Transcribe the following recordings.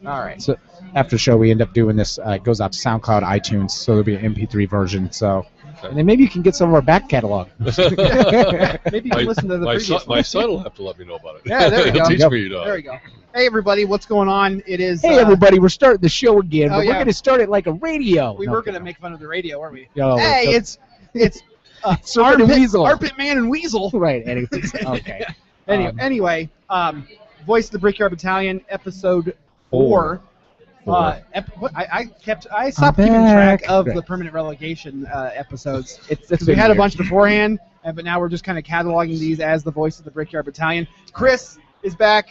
All right. So after the show, we end up doing this. It goes out to SoundCloud, iTunes, so there'll be an MP3 version. So, and then maybe you can get some of our back catalog. Maybe you can listen to the previous my son will have to let me know about it. Yeah, there we go. Teach me, There we go. Hey, everybody, what's going on? It is. Hey, everybody, we're starting the show again, but yeah. we're going to start it like a radio. We were going to make fun of the radio, weren't we? No, hey, it's Serpent and Weasel. Armpit Man and Weasel. Right. Okay. Anyway, Voice of the Brickyard Battalion, episode 4. I stopped keeping track of the permanent relegation episodes. We had a bunch beforehand, but now we're just kind of cataloging these as the Voice of the Brickyard Battalion. Chris is back.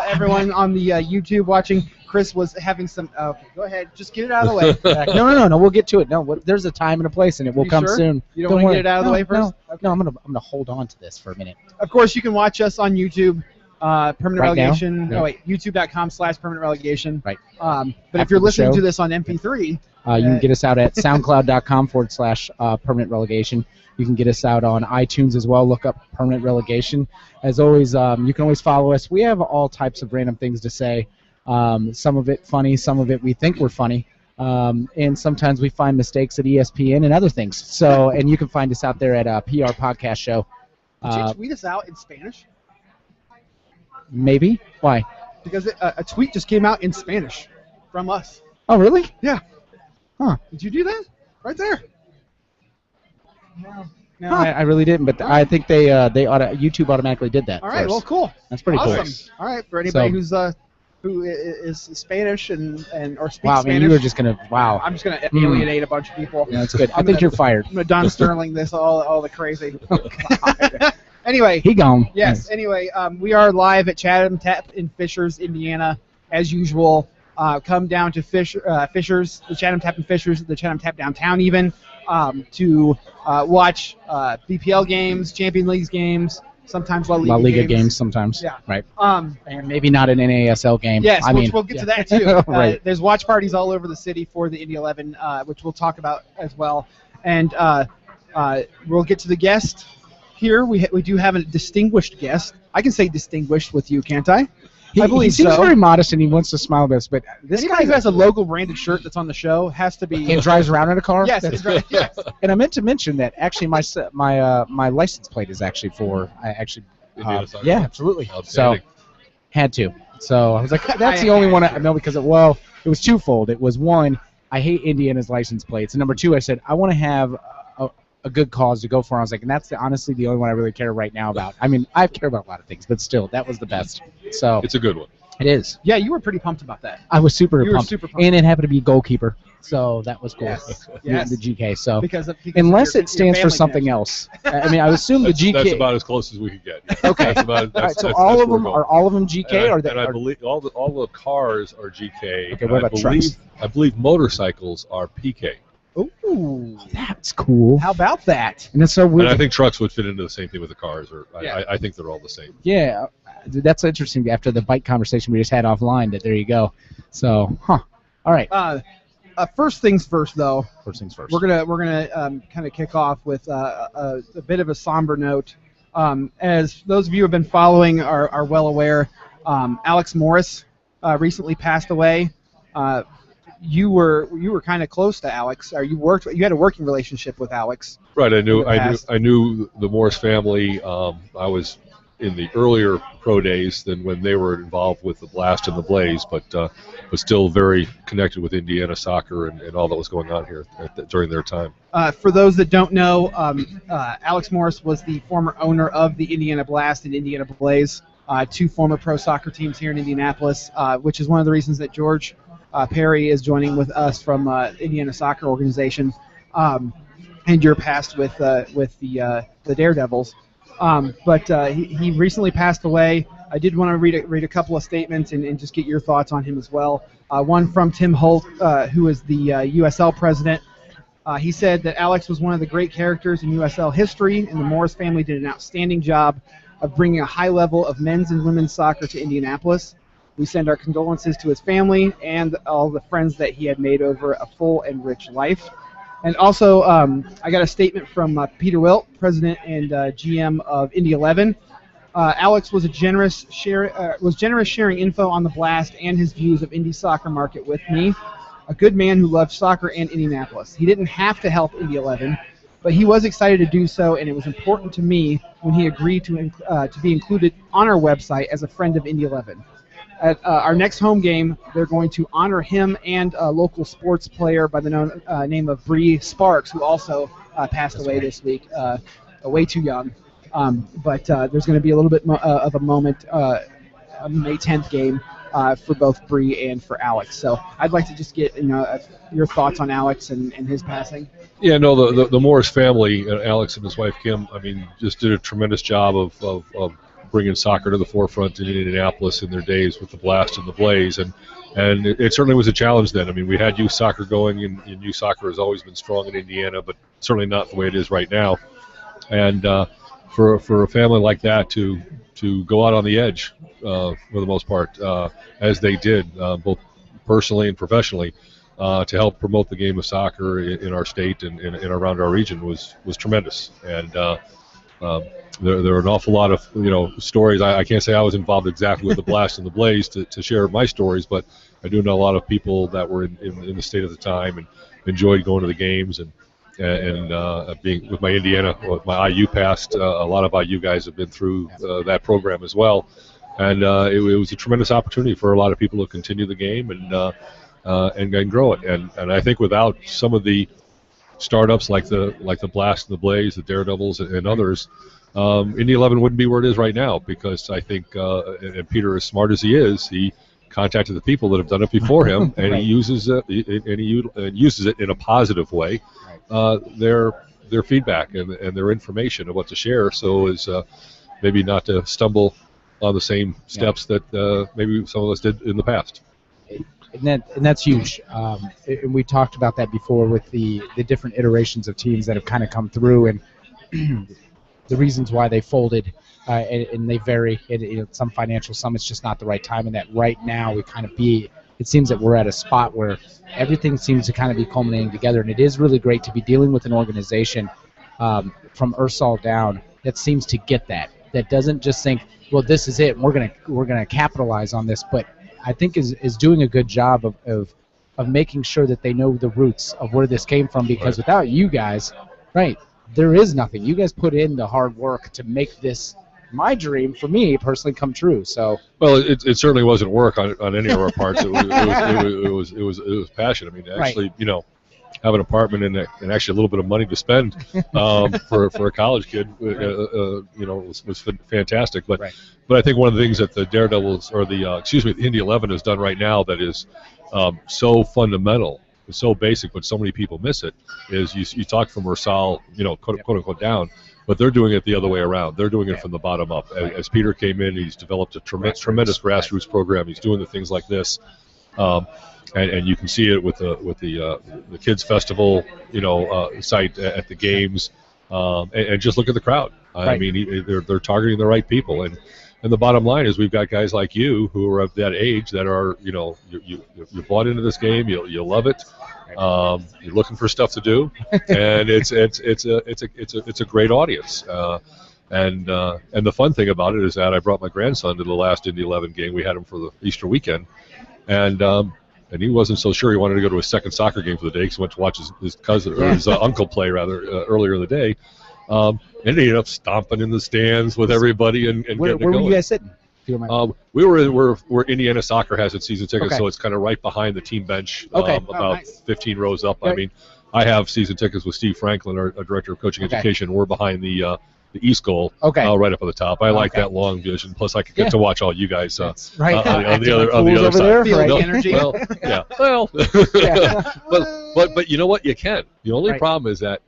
Everyone on the YouTube watching, Chris was having some. Okay, go ahead. Just get it out of the way. No. We'll get to it. No, there's a time and a place, and it will come soon. You don't want to get it out of the way first? No, I'm gonna hold on to this for a minute. Of course, you can watch us on YouTube. Permanent right Relegation. Now? No, wait. YouTube.com/permanent relegation. Right. But if you're listening to this on MP3, you can get us out at SoundCloud.com/permanent relegation. You can get us out on iTunes as well. Look up Permanent Relegation. As always, you can always follow us. We have all types of random things to say. Some of it funny, some of it we think we're funny. And sometimes we find mistakes at ESPN and other things. So, and you can find us out there at PR Podcast Show. Did you tweet us out in Spanish? Maybe. Why? Because a tweet just came out in Spanish from us. Oh, really? Yeah. Huh. Did you do that? Right there. No, I really didn't, but I think YouTube automatically did that. All right, first. Well, cool. That's pretty awesome. cool. All right, for anybody who is Spanish or speaks Spanish. Spanish. You were just gonna. Wow. I'm just gonna alienate a bunch of people. Yeah, that's good. I think you're fired. I'm gonna Don Sterling this all the crazy. Anyway. He gone. Yes. Nice. Anyway, we are live at Chatham Tap in Fishers, Indiana, as usual. Come down to Fishers, the Chatham Tap in Fishers, the Chatham Tap downtown even, to watch BPL games, Champions League games, sometimes La Liga games sometimes. Yeah. Right. And maybe not an NASL game. Yes, we'll get to that too. Right. There's watch parties all over the city for the Indy 11, which we'll talk about as well. And we'll get to the guest here. We do have a distinguished guest. I can say distinguished with you, can't I? I believe he seems so. very modest and he wants to smile with us, but this Anybody guy who has a logo branded shirt that's on the show has to be. And drives around in a car. Yes, that's right. Yes. And I meant to mention that actually my license plate is actually for yeah, absolutely. So had to. So I was like, that's the only one I know because it was twofold. It was one, I hate Indiana's license plates, and number two, I said I want to have a good cause to go for. I was like, and that's honestly the only one I really care right now about. I mean, I care about a lot of things, but still, that was the best. So it's a good one. It is. Yeah, you were pretty pumped about that. I was super pumped. Super pumped. And it happened to be goalkeeper, so that was cool. Yes. The GK. So because unless it stands for something else, I mean, I assume the GK. That's about as close as we could get. Okay. So all of them GK, and I believe all the cars are GK. Okay. What about trucks? I believe motorcycles are PK. Ooh, that's cool. How about that? And it's so weird. And I think trucks would fit into the same thing with the cars, I think they're all the same. Yeah, that's interesting. After the bike conversation we just had offline, there you go. So, All right. First things first, though. First things first. We're gonna kind of kick off with a bit of a somber note. As those of you who have been following are well aware, Alex Morris recently passed away. You were kind of close to Alex, or you had a working relationship with Alex. Right, I knew the Morris family. I was in the earlier pro days than when they were involved with the Blast and the Blaze, but still very connected with Indiana soccer and all that was going on here during their time. For those that don't know, Alex Morris was the former owner of the Indiana Blast and Indiana Blaze, two former pro soccer teams here in Indianapolis, which is one of the reasons that George Perry is joining with us from Indiana Soccer Organization, and your past with the Daredevils. But he recently passed away. I did want to read a couple of statements and just get your thoughts on him as well. One from Tim Holt, who is the USL president. He said that Alex was one of the great characters in USL history, and the Morris family did an outstanding job of bringing a high level of men's and women's soccer to Indianapolis. We send our condolences to his family and all the friends that he had made over a full and rich life. And also, I got a statement from Peter Wilt, president and GM of Indy 11. Alex was generous sharing info on the Blast and his views of Indy soccer market with me, a good man who loved soccer and Indianapolis. He didn't have to help Indy 11, but he was excited to do so, and it was important to me when he agreed to be included on our website as a friend of Indy 11. At our next home game, they're going to honor him and a local sports player by the name of Bree Sparks, who also passed away this week, way too young. But there's going to be a little bit of a moment, a May 10th game for both Bree and for Alex. So I'd like to just get your thoughts on Alex and his passing. Yeah, no, the Morris family, Alex and his wife Kim, I mean, just did a tremendous job of bringing soccer to the forefront in Indianapolis in their days with the Blast and the Blaze, and it certainly was a challenge then. I mean, we had youth soccer going, and youth soccer has always been strong in Indiana, but certainly not the way it is right now. And for a family like that to go out on the edge for the most part, as they did, both personally and professionally, to help promote the game of soccer in our state and around our region was tremendous. And there are an awful lot of stories. I can't say I was involved exactly with the Blast and the Blaze to share my stories, but I do know a lot of people that were in the state at the time and enjoyed going to the games and being with with my IU past. A lot of IU guys have been through that program as well, and it was a tremendous opportunity for a lot of people to continue the game and grow it. And I think without some of the startups like the Blast and the Blaze, the Daredevils, and others, Indy 11 wouldn't be where it is right now, because I think, and Peter, as smart as he is, he contacted the people that have done it before him, and right. He uses it in a positive way, their feedback and their information of what to share, so as maybe not to stumble on the same steps that maybe some of us did in the past. And that's huge. And we talked about that before with the different iterations of teams that have kind of come through, and the reasons why they folded, and they vary. Some financial, some it's just not the right time, and that right now it seems that we're at a spot where everything seems to kind of be culminating together, and it is really great to be dealing with an organization from Ursal down that seems to get that doesn't just think, well, this is it, and we're gonna capitalize on this, but I think is doing a good job of making sure that they know the roots of where this came from, because right. Without you guys, right, there is nothing. You guys put in the hard work to make this, my dream, for me personally, come true. So well, it certainly wasn't work on any of our parts. It was passion. I mean, actually, right. Have an apartment and actually a little bit of money to spend for a college kid, was fantastic. But right. But I think one of the things that the Daredevils or the Indy 11 has done right now that is so fundamental, so basic, but so many people miss it, is you talk from Ursal, quote unquote down, but they're doing it the other way around. They're doing it from the bottom up. As Peter came in, he's developed a tremendous grassroots program. He's doing the things like this. And you can see it with the kids festival, site at the games, and just look at the crowd. Right. I mean, they're targeting the right people, and the bottom line is we've got guys like you who are of that age that are, you're bought into this game, you love it, you're looking for stuff to do, and it's a great audience. And the fun thing about it is that I brought my grandson to the last Indy 11 game. We had him for the Easter weekend, and he wasn't so sure he wanted to go to his second soccer game for the day because he went to watch his cousin or his uncle play earlier in the day. And he ended up stomping in the stands with everybody and getting it going. Where were you guys sitting? We were where Indiana Soccer has its season tickets, okay. So it's kind of right behind the team bench, okay. About nice. 15 rows up. Right. I mean, I have season tickets with Steve Franklin, our director of coaching education. We're behind the East goal, right up at the top. I like that long vision. Plus, I could get to watch all you guys right. on the other side. There, feel right. the energy. Well, yeah. Well, yeah. but you know what? You can. The only problem is that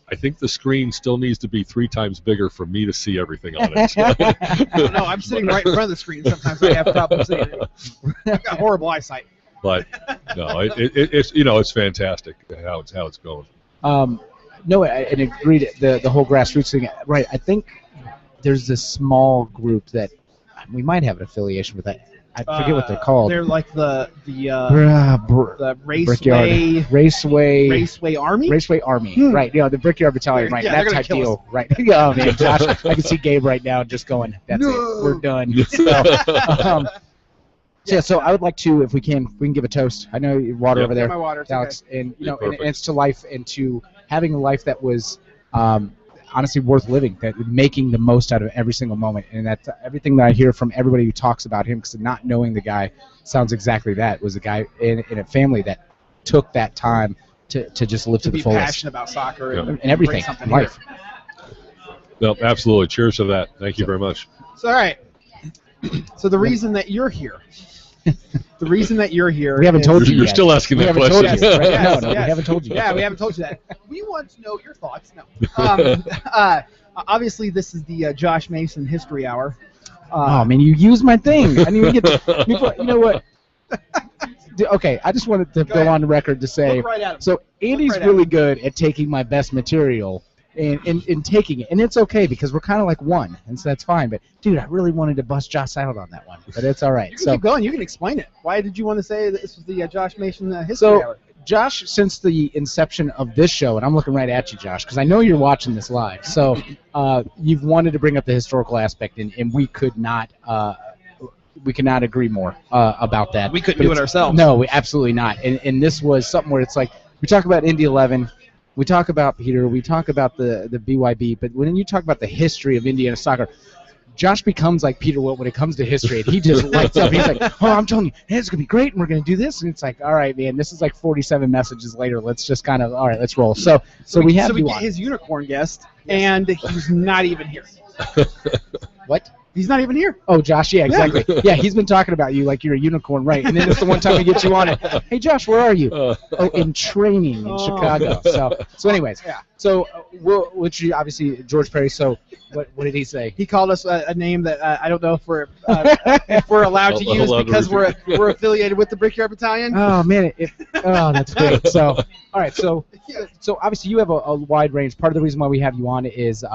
I think the screen still needs to be 3 times bigger for me to see everything on it. No, I'm sitting right in front of the screen. Sometimes I have problems seeing it. I've got horrible eyesight. But no, it's fantastic how it's going. No, and agreed. The whole grassroots thing, right? I think there's this small group that we might have an affiliation with. I forget what they're called. They're like the Raceway Army. Raceway Army, right? You know, the Brickyard Battalion, right? Yeah, that type deal, right? Oh man, Josh, I can see Gabe right now just going, "That's it, we're done." So I would like to, if we can give a toast. I know your water over there, my water, Alex, okay. and and it's to life and to having a life that was honestly worth living, that making the most out of every single moment, and that's everything that I hear from everybody who talks about him. Because not knowing the guy sounds exactly that. Was a guy in a family that took that time to just live to the fullest. Be passionate about soccer and everything in life. No, absolutely. Cheers to that. Thank you very much. So, all right. So the reason that you're here. We haven't told you. You're yet. still asking that question. Told you, right? No, we haven't told you. Yeah, we haven't told you that. We want to know your thoughts. No. Obviously, this is the Josh Mason History Hour. Oh man, you used my thing. I didn't even get to. You know what? Okay, I just wanted to go on the record to say. Right so Andy's really good at taking my best material and taking it, and it's okay because we're kind of like one, and so that's fine. But dude, I really wanted to bust Josh out on that one, but it's all right. You can keep going. You can explain it. Why did you want to say that this was the Josh Mason History Hour? Josh, since the inception of this show, and I'm looking right at you, Josh, because I know you're watching this live. So you've wanted to bring up the historical aspect, and we could not agree more about that. We couldn't do it ourselves. No, absolutely not. And this was something where it's like we talk about Indy 11. We talk about Peter, we talk about the BYB, but when you talk about the history of Indiana soccer, Josh becomes like Peter Wilt when it comes to history, and he just lights up. He's like, "Oh, I'm telling you, hey, it's gonna be great, and we're gonna do this." And it's like, "All right, man, this is like 47 messages later. Let's just kind of, all right, let's roll." So we get his unicorn guest, and he's not even here. What? He's not even here. Oh, Josh, yeah, exactly. Yeah, he's been talking about you like you're a unicorn, right? And then it's the one time we get you on it. Hey, Josh, where are you? Oh, in training in Chicago. So anyways, yeah. So which obviously George Perry. So what did he say? He called us a name that I don't know if we're allowed to use because we're affiliated with the Brickyard Battalion. Oh man, that's great. So all right, so obviously you have a wide range. Part of the reason why we have you on is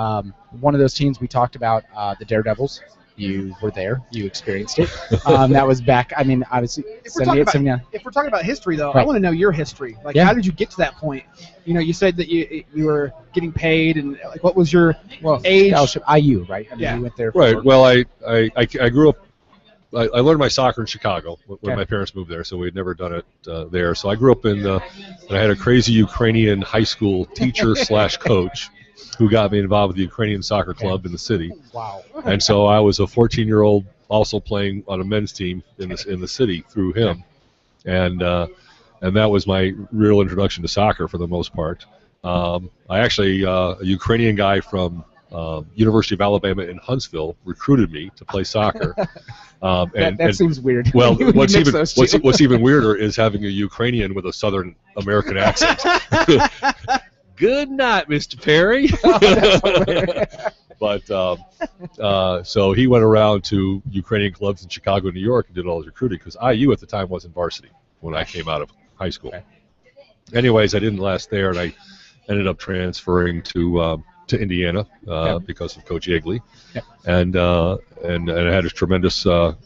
one of those teams we talked about, the Daredevils. You were there. You experienced it. That was back. I mean, obviously, 78, 79. If we're talking about history, though, right. I want to know your history. Like, how did you get to that point? You know, you said that you were getting paid, and like, what was your age? Scholarship, IU, right? I mean, you went there. Right. Well, I grew up. I learned my soccer in Chicago when my parents moved there, so we had never done it there. So I grew up and I had a crazy Ukrainian high school teacher / coach who got me involved with the Ukrainian soccer club in the city. Wow. And so I was a 14-year-old also playing on a men's team in the city through him. And that was my real introduction to soccer for the most part. I actually, a Ukrainian guy from University of Alabama in Huntsville recruited me to play soccer. That seems weird. Well, what's even weirder is having a Ukrainian with a Southern American accent. Good night, Mr. Perry. But so he went around to Ukrainian clubs in Chicago and New York and did all his recruiting because IU at the time wasn't varsity when I came out of high school. Okay. Anyways, I didn't last there, and I ended up transferring to Indiana because of Coach Yeagley, and I had a tremendous, for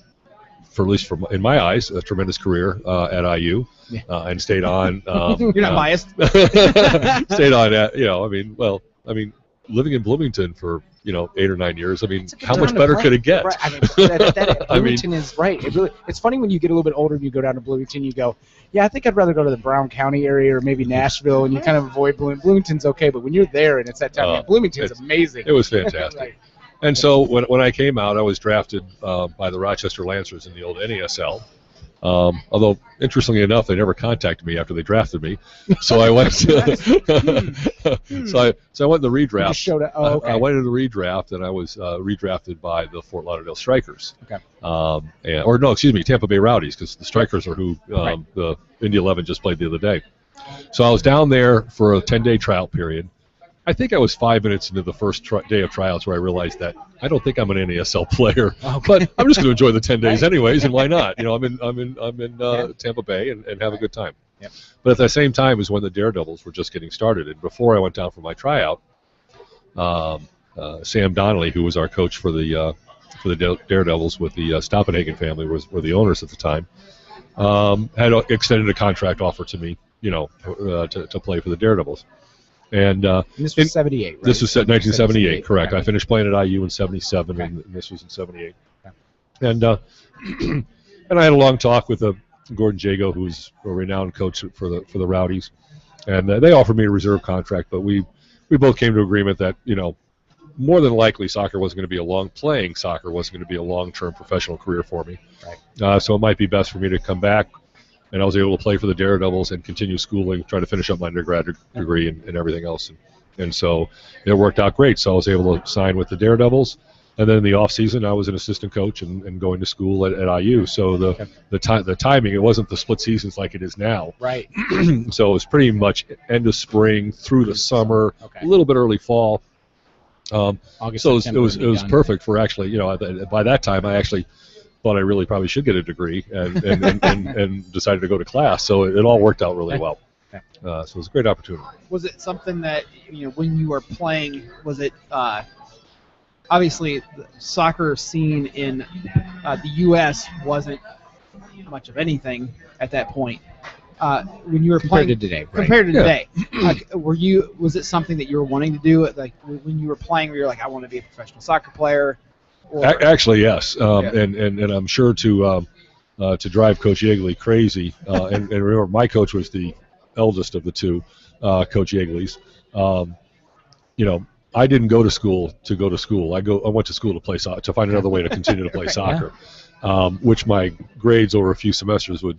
at least in my eyes, a tremendous career at IU, and stayed on. You're not biased. Stayed on at living in Bloomington for 8 or 9 years. I mean, how much better could it get? Right. I mean, Bloomington is right. It's funny when you get a little bit older and you go down to Bloomington, you go, yeah, I think I'd rather go to the Brown County area or maybe Nashville, and you kind of avoid Bloomington. Bloomington's okay, but when you're there and it's that time, Bloomington's amazing. It was fantastic. Right. And so when I came out, I was drafted by the Rochester Lancers in the old NASL. Although, interestingly enough, they never contacted me after they drafted me. So I went to so I went in the redraft. You just showed up. Oh, okay. I went in the redraft, and I was redrafted by the Fort Lauderdale Strikers. Okay. Tampa Bay Rowdies, because the Strikers are who the Indy 11 just played the other day. So I was down there for a 10-day tryout period. I think I was 5 minutes into the first day of tryouts where I realized that I don't think I'm an NASL player, but I'm just going to enjoy the 10 days anyways, and why not? I'm in Tampa Bay and have a good time. Yep. But at the same time is when the Daredevils were just getting started, and before I went down for my tryout, Sam Donnelly, who was our coach for the for the Daredevils with the Stoppenhagen family were the owners at the time. Had extended a contract offer to me, to play for the Daredevils. And this was 78, right? This was 1978, correct. Okay. I finished playing at IU in 77, and this was in 78. Okay. And and I had a long talk with Gordon Jago, who's a renowned coach for the Rowdies, and they offered me a reserve contract, but we both came to agreement that more than likely soccer wasn't going to be a long-term professional career for me. Right. So it might be best for me to come back, and I was able to play for the Daredevils and continue schooling, try to finish up my undergraduate degree and everything else, and so it worked out great. So I was able to sign with the Daredevils. And then in the off season, I was an assistant coach and going to school at IU. So the timing, it wasn't the split seasons like it is now. Right. So it was pretty much end of spring through the summer, a little bit early fall. August, so September it was perfect for actually, by that time I actually thought I really probably should get a degree and decided to go to class. So it all worked out really well. So it was a great opportunity. Was it something that when you were playing? Was it obviously the soccer scene in the U.S. wasn't much of anything at that point. When you were compared playing to today, right? compared to today, was it something that you were wanting to do? Like when you were playing, were you like, I want to be a professional soccer player? Or, actually, yes, and I'm sure to drive Coach Yeagley crazy. And remember, my coach was the eldest of the two, Coach Yeagley's. I didn't go to school to go to school. I went to school to play soccer, to find another way to continue to play soccer, which my grades over a few semesters would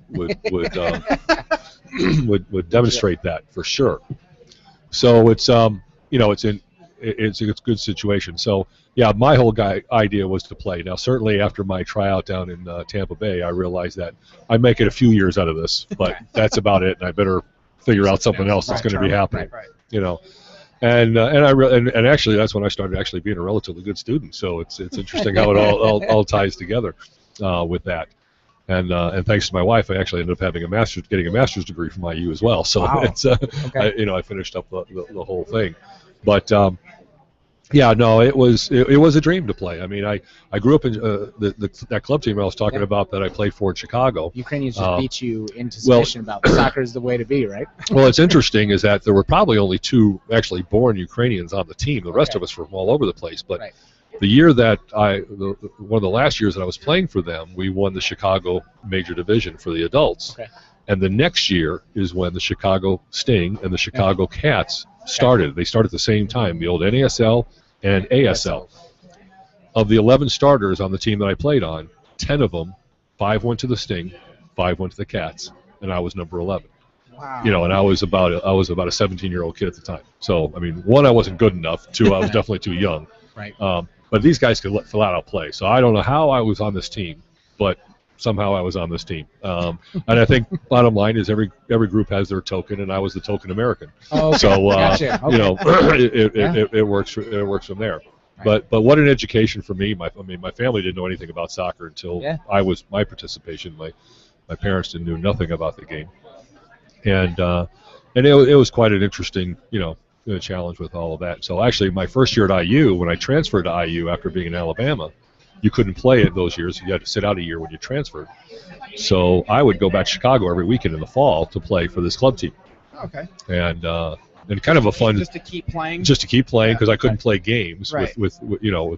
demonstrate that for sure. So it's it's a good situation. So yeah, my whole idea was to play. Now certainly after my tryout down in Tampa Bay, I realized that I make it a few years out of this, but that's about it, and I better figure out something else that's going to be happening. Right. And actually that's when I started actually being a relatively good student. So it's interesting how it all ties together with that. And thanks to my wife, I actually ended up getting a master's degree from IU as well. So it's I finished up the whole thing. But it was a dream to play. I mean, I grew up in that club team I was talking about that I played for in Chicago. Ukrainians just beat you into submission about soccer is the way to be, right? Well, it's interesting is that there were probably only two actually born Ukrainians on the team. The rest of us were from all over the place. But the year that one of the last years that I was playing for them, we won the Chicago Major Division for the adults. Okay. And the next year is when the Chicago Sting and the Chicago Cats started. They started at the same time, the old NASL and ASL. Of the 11 starters on the team that I played on, 10 of them, 5 went to the Sting, 5 went to the Cats, and I was number 11. Wow. And I was about a 17-year-old kid at the time. So I mean, 1, I wasn't good enough. 2, I was definitely too young. Right. But these guys could flat out play. So I don't know how I was on this team, but somehow I was on this team. And I think bottom line is every group has their token, and I was the token American. Oh, okay. So Gotcha. Okay. it works from there. Right. But what an education for me. My family didn't know anything about soccer until my participation. My parents knew nothing about the game, and it was quite an interesting challenge with all of that. So actually, my first year at IU, when I transferred to IU after being in Alabama, you couldn't play it those years. You had to sit out a year when you transferred. So I would go back to Chicago every weekend in the fall to play for this club team. Okay. And kind of a fun just to keep playing because I couldn't play games with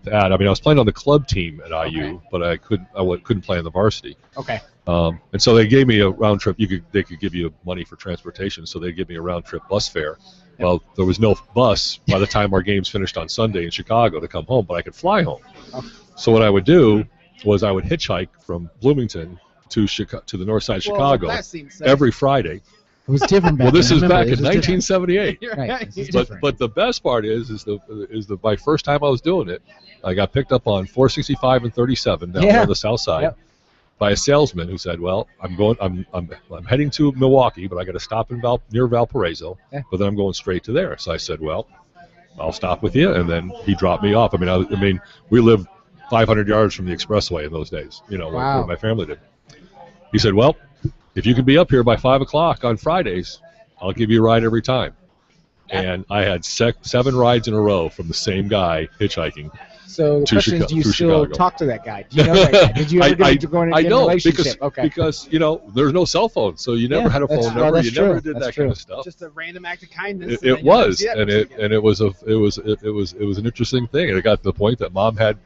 that. I mean, I was playing on the club team at IU, but I couldn't play on the varsity. Okay. And so they gave me a round trip. They could give you money for transportation, so they give me a round trip bus fare. Well, there was no bus by the time our games finished on Sunday in Chicago to come home, but I could fly home. Okay. So what I would do was I would hitchhike from Bloomington to the north side of Chicago every Friday. It was different back Well, this is back in This 1978. Right. But the best part is my first time I was doing it, I got picked up on 465 and 37 down on the south side by a salesman who said, "Well, I'm heading to Milwaukee, but I got to stop near Valparaiso, but then I'm going straight to there." So I said, "Well, I'll stop with you," and then he dropped me off. I mean, we lived 500 yards from the expressway in those days, where my family did. He said, "Well, if you can be up here by 5 o'clock on Fridays, I'll give you a ride every time." And I had 7 rides in a row from the same guy hitchhiking. So the question is, do you still Chicago. talk to that guy? Do you know that guy? Did you ever get to go in a relationship? Because there's no cell phone, so you never had a phone number. You never did that kind of stuff. Just a random act of kindness. It was, and it was an interesting thing, and it got to the point that Mom had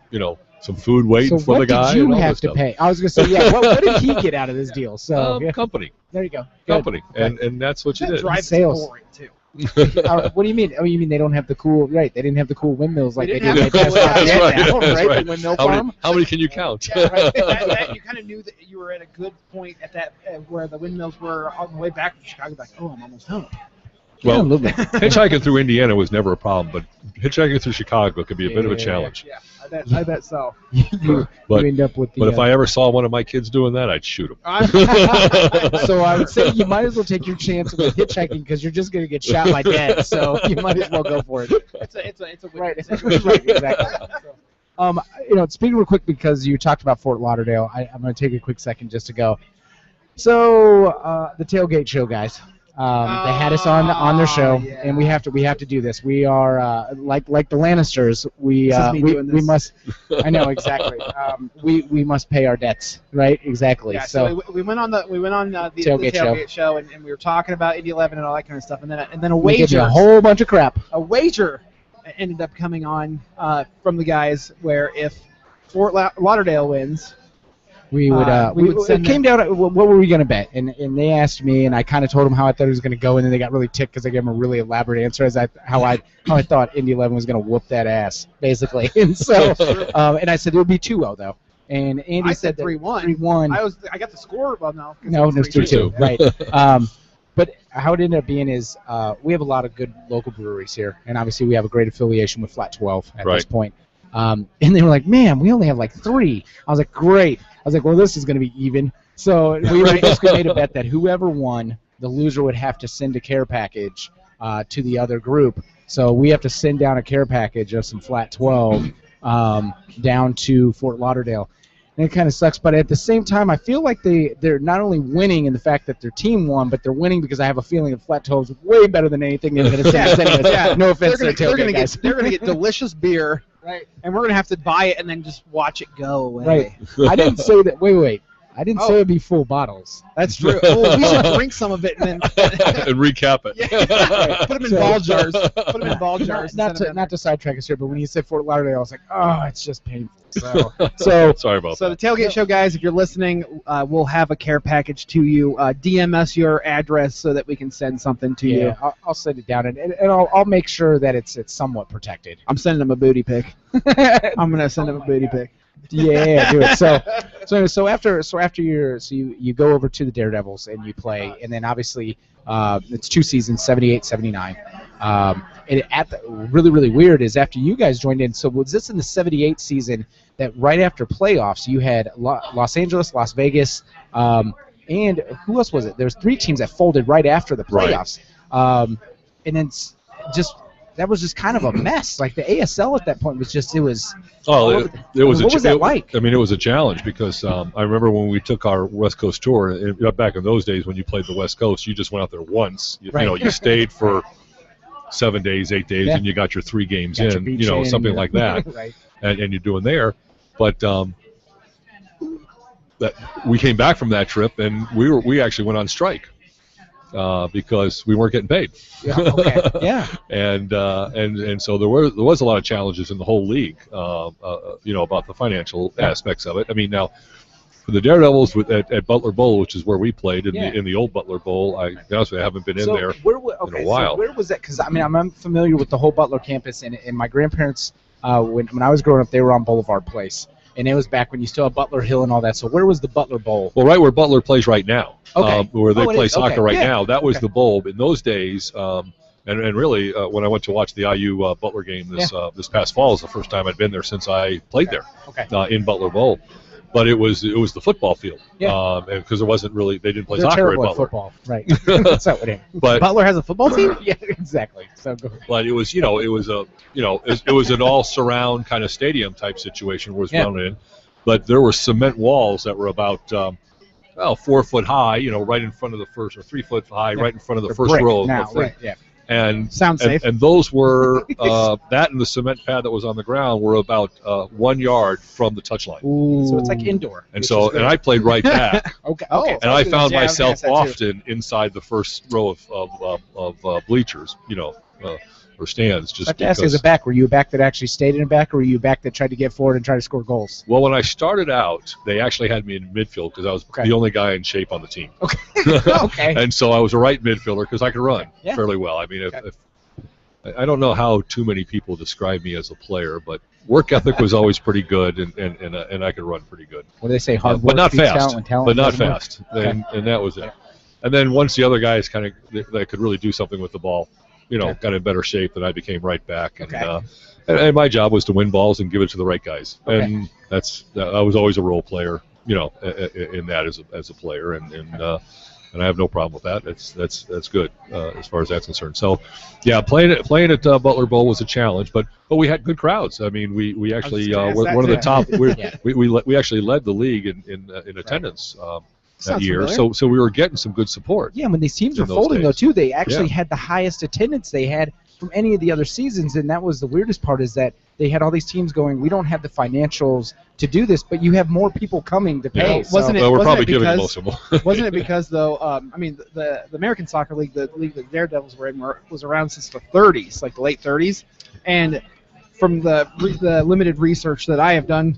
some food waiting for the guy. So what did you have to pay? I was going to say, what did he get out of this deal? So company. There you go. Company, and that's what you did. Drive sales. Too. What do you mean? Oh, you mean they don't have the cool? Right, they didn't have the cool windmills like they did. That's right. The windmill farm. How many can you count? Yeah, right. You kind of knew that you were at a good point at that where the windmills were on the way back from Chicago. Like, oh, I'm almost home. Well, hitchhiking through Indiana was never a problem, but hitchhiking through Chicago could be a bit of a challenge. Yeah, I bet so. you end up with the. But if I ever saw one of my kids doing that, I'd shoot him. So I would say you might as well take your chance with hitchhiking because you're just going to get shot by dad. So you might as well go for it. It's a right, exactly. So, speaking real quick because you talked about Fort Lauderdale, I'm going to take a quick second just to go. So the tailgate show, guys. They had us on their show, and we have to do this. We are like the Lannisters. We must. I know exactly. We must pay our debts, right? Exactly. Yeah. So we went on the tailgate show, and we were talking about Indy 11 and all that kind of stuff, and then a wager. We gave you a whole bunch of crap. A wager ended up coming on from the guys where if Fort Lauderdale wins. We would. It came down to what were we going to bet, and they asked me, and I kind of told them how I thought it was going to go, and then they got really ticked because I gave them a really elaborate answer as how I thought Indy 11 was going to whoop that ass, basically. And so, and I said it would be 2-0 though, and Andy said 3-1. 3-1. I got the score. Well, no. No, it was 3-2. Right. But how it ended up being is we have a lot of good local breweries here, and obviously we have a great affiliation with Flat 12 at this point. And they were like, man, we only have like 3. I was like, great. I was like, well, this is going to be even. So we basically made a bet that whoever won, the loser would have to send a care package to the other group. So we have to send down a care package of some Flat 12 down to Fort Lauderdale. And it kind of sucks, but at the same time, I feel like they're not only winning in the fact that their team won, but they're winning because I have a feeling that Flat 12 is way better than anything they're going to send us anyways. Yeah. No offense to the tailgate guys. They're going to get delicious beer. Right. And we're going to have to buy it and then just watch it go away. Right. I didn't say that. Wait. I didn't say it'd be full bottles. That's true. Oh, we should drink some of it and then and recap it. Yeah. Put them in ball jars. Not to sidetrack us here, but when you said Fort Lauderdale, I was like, oh, it's just painful. So sorry about that. So the tailgate show, guys, if you're listening, we'll have a care package to you. DM us your address so that we can send something to you. I'll send it down, and I'll make sure that it's somewhat protected. I'm sending them a booty pic. I'm gonna send them a booty pic. Yeah, do it. So after you go over to the Daredevils and you play, and then obviously it's 2 seasons, 78, 79. And really weird is after you guys joined in. So was this in the 78 season that right after playoffs you had Los Angeles, Las Vegas, and who else was it? There's 3 teams that folded right after the playoffs, and then just. That was just kind of a mess. Like the ASL at that point was just what was that like? I mean, it was a challenge because I remember when we took our West Coast tour. Back in those days, when you played the West Coast, you just went out there once. You stayed for 7 days, 8 days, and you got your 3 games in. Something like that. Right. And you're doing there, but that we came back from that trip and we actually went on strike. Because we weren't getting paid. Yeah. Okay. Yeah. and so there was a lot of challenges in the whole league, about the financial aspects of it. I mean, now for the Daredevils at Butler Bowl, which is where we played in the old Butler Bowl, I haven't been in there in a while. So where was that? Because I mean, I'm familiar with the whole Butler campus, and my grandparents, when I was growing up, they were on Boulevard Place. And it was back when you still had Butler Hill and all that. So where was the Butler Bowl? Well, right where Butler plays right now. Okay. Where they play soccer right now. That was the bowl. In those days, and really, when I went to watch the IU Butler game this past fall, is the first time I'd been there since I played there in Butler Bowl. But it was the football field. Yeah. Because it wasn't really, they didn't play They're soccer at Butler. Football. Right. That's not what it is. But Butler has a football team? Yeah, exactly. So go ahead. But it was, it was an all surround kind of stadium type situation was run in. But there were cement walls that were about 4 foot high, right in front of the first, or 3 foot high, right in front of the first row. Now, right, yeah. And Sounds safe. And those were that and the cement pad that was on the ground were about 1 yard from the touchline. So it's like indoor. And and I played right back. Okay. And I found Yeah, I was gonna myself say that often inside the first row of bleachers, or stands. Just I have to ask, as a back, were you a back that actually stayed in the back, or were you a back that tried to get forward and try to score goals? Well, when I started out, they actually had me in midfield because I was the only guy in shape on the team. Okay. Okay. And so I was a right midfielder because I could run fairly well. I mean, I don't know how too many people describe me as a player, but work ethic was always pretty good, and I could run pretty good. What do they say? Hard work but not beats fast. talent, talent But not doesn't work? fast. And that was it. And then once the other guys that could really do something with the ball, got in better shape, then I became right back. And my job was to win balls and give it to the right guys. And I was always a role player, in that as a player, and I have no problem with that. That's good as far as that's concerned. So, yeah, playing at Butler Bowl was a challenge, but we had good crowds. I mean, we actually were one of the top. We actually led the league in attendance. That year, familiar. so we were getting some good support. Yeah, when these teams were folding, though, too, they actually had the highest attendance they had from any of the other seasons, and that was the weirdest part, is that they had all these teams going, we don't have the financials to do this, but you have more people coming to pay. Yeah. So. We're probably giving most of them. Wasn't it because, though, I mean, the American Soccer League, the league that Daredevils were in, was around since the 30s, like the late 30s, and from the limited research that I have done,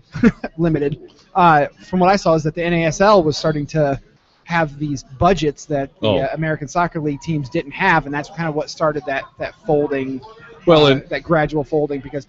from what I saw is that the NASL was starting to have these budgets that the American Soccer League teams didn't have, and that's kind of what started that folding, that gradual folding, because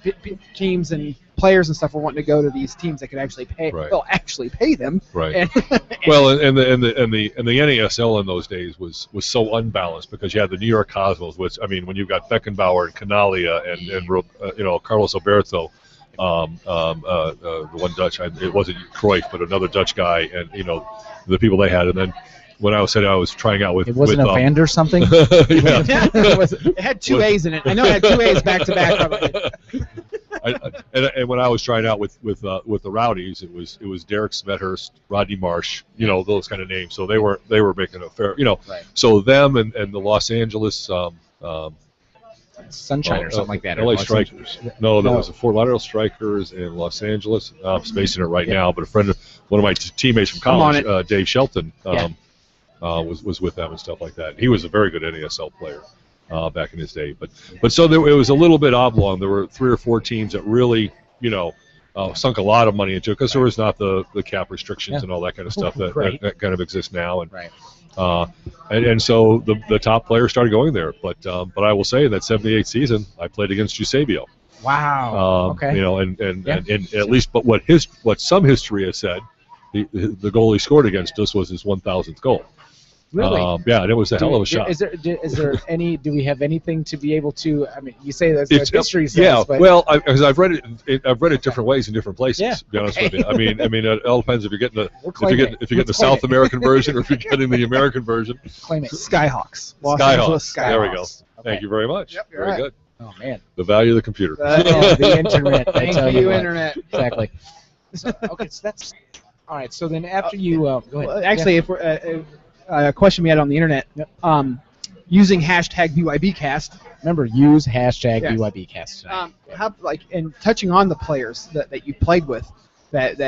teams and players and stuff were wanting to go to these teams that could actually pay. Right. They'll actually pay them. Right. And the NASL in those days was so unbalanced because you had the New York Cosmos, which, I mean, when you've got Beckenbauer and Canalia and Carlos Alberto, the one Dutch, it wasn't Cruyff, but another Dutch guy, and the people they had, and then when I was trying out with, it wasn't a Vander or something. It had two A's in it. I know it had two A's back to back. And when I was trying out with the Rowdies, it was Derek Smethurst, Rodney Marsh, those kind of names. So they were making a fair, Right. So them and the Los Angeles. Sunshine or something like that. LA Strikers. No, that was the Fort Lauderdale Strikers in Los Angeles. I'm spacing it right now, but one of my teammates from college, Dave Shelton, was with them and stuff like that. He was a very good NASL player back in his day. But so it was a little bit oblong. There were 3 or 4 teams that really, sunk a lot of money into it because there was not the cap restrictions and all that kind of stuff that kind of exists now. And and so the top players started going there. But I will say that 78 season, I played against Eusebio. Wow. And at least, but what some history has said, the goal he scored against us was his 1,000th goal. Really? Yeah, and it was a hell of a shot. Is there any? Do we have anything to be able to? I mean, you say that's what history says. Yeah. But well, because I've read it different ways in different places. Yeah. To be honest with you, I mean, it all depends if you're getting the South American version or if you're getting the American version. Claim it. Skyhawks. Skyhawks. There we go. Okay. Thank you very much. Yep, very good. Oh man. The value of the computer. The internet. I tell Thank you you, what. internet. Exactly. So that's all right. So then after you go ahead. Well, actually, if we're a question we had on the internet, using hashtag BYBcast. Remember, use hashtag BYBcast. How, and touching on the players that you played with, that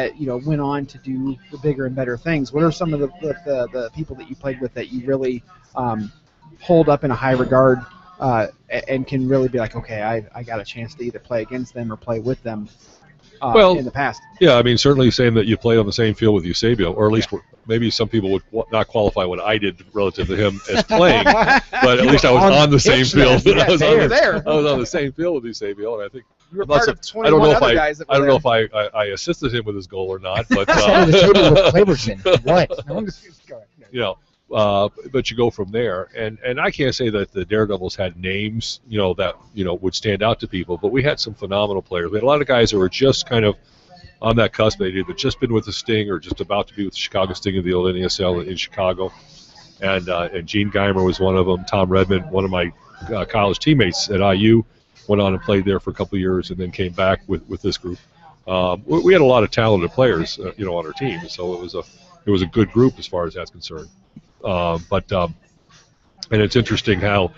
went on to do the bigger and better things. What are some of the people that you played with that you really hold up in a high regard and can really be like, okay, I got a chance to either play against them or play with them in the past? Yeah, I mean, certainly saying that you played on the same field with Eusebio, or at least maybe some people would not qualify what I did relative to him as playing, but at least I was on the same field. I was on the same field with Eusebio, and I think you were part of 21 other guys that were I don't know if I assisted him with his goal or not, but but you go from there, and I can't say that the Daredevils had names, that would stand out to people, but we had some phenomenal players. We had a lot of guys who were just kind of on that cusp. They'd either just been with the Sting or just about to be with the Chicago Sting of the old NASL in Chicago, and Gene Geimer was one of them. Tom Redmond, one of my college teammates at IU, went on and played there for a couple of years, and then came back with this group. We had a lot of talented players, on our team, so it was a good group as far as that's concerned. And it's interesting how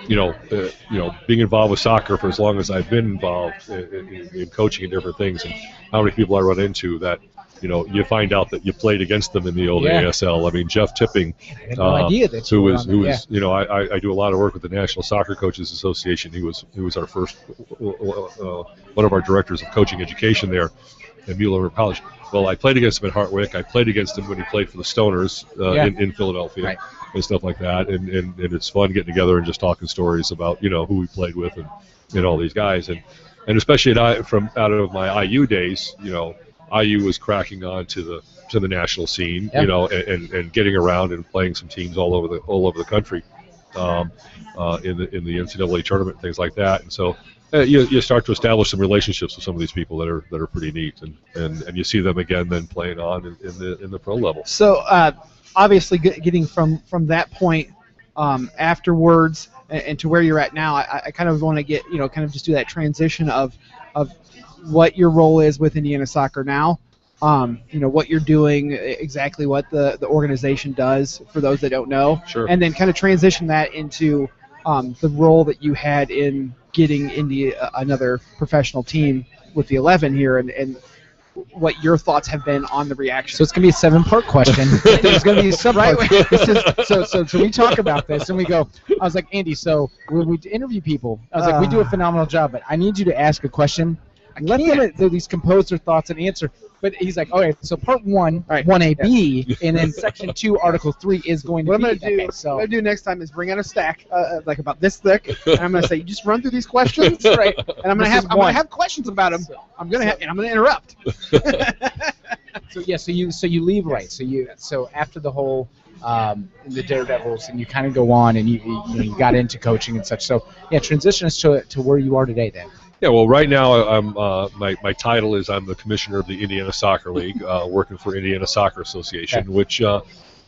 being involved with soccer for as long as I've been involved in coaching and different things, and how many people I run into that, you find out that you played against them in the old ASL. I mean, Jeff Tipping, I had no idea that who was, I do a lot of work with the National Soccer Coaches Association. He was our first, one of our directors of coaching education there at Mueller River College. Well, I played against him at Hartwick. I played against him when he played for the Stoners in Philadelphia. Right. And stuff like that, and it's fun getting together and just talking stories about who we played with and all these guys, and especially out of my IU days, IU was cracking on to the national scene, and getting around and playing some teams all over the country, in the NCAA tournament, things like that, and so you start to establish some relationships with some of these people that are pretty neat, and you see them again then playing on in the pro level. So. Obviously, getting from that point afterwards and to where you're at now, I kind of want to get kind of just do that transition of what your role is with Indiana Soccer now, what you're doing, exactly what the organization does for those that don't know, sure. And then kind of transition that into the role that you had in getting Indy another professional team with the 11 here, and what your thoughts have been on the reaction. So it's going to be a 7-part question. There's going to be a sub-part. So we talk about this, and we go, I was like, Andy, so when we interview people, I was like, we do a phenomenal job, but I need you to ask a question. Let them at least compose their thoughts and answer. But he's like, okay, so part 1, 1AB, and then section 2, article 3 is going to what be. What I'm going to do next time is bring out a stack, like about this thick, and I'm going to say, you just run through these questions, right? And I'm going to have questions about them. I'm going to interrupt. So you leave right. So after the whole the Daredevils, and you kind of go on, and you got into coaching and such. So transition us to where you are today, then. Yeah, well, right now I'm my title is I'm the commissioner of the Indiana Soccer League, working for Indiana Soccer Association, which a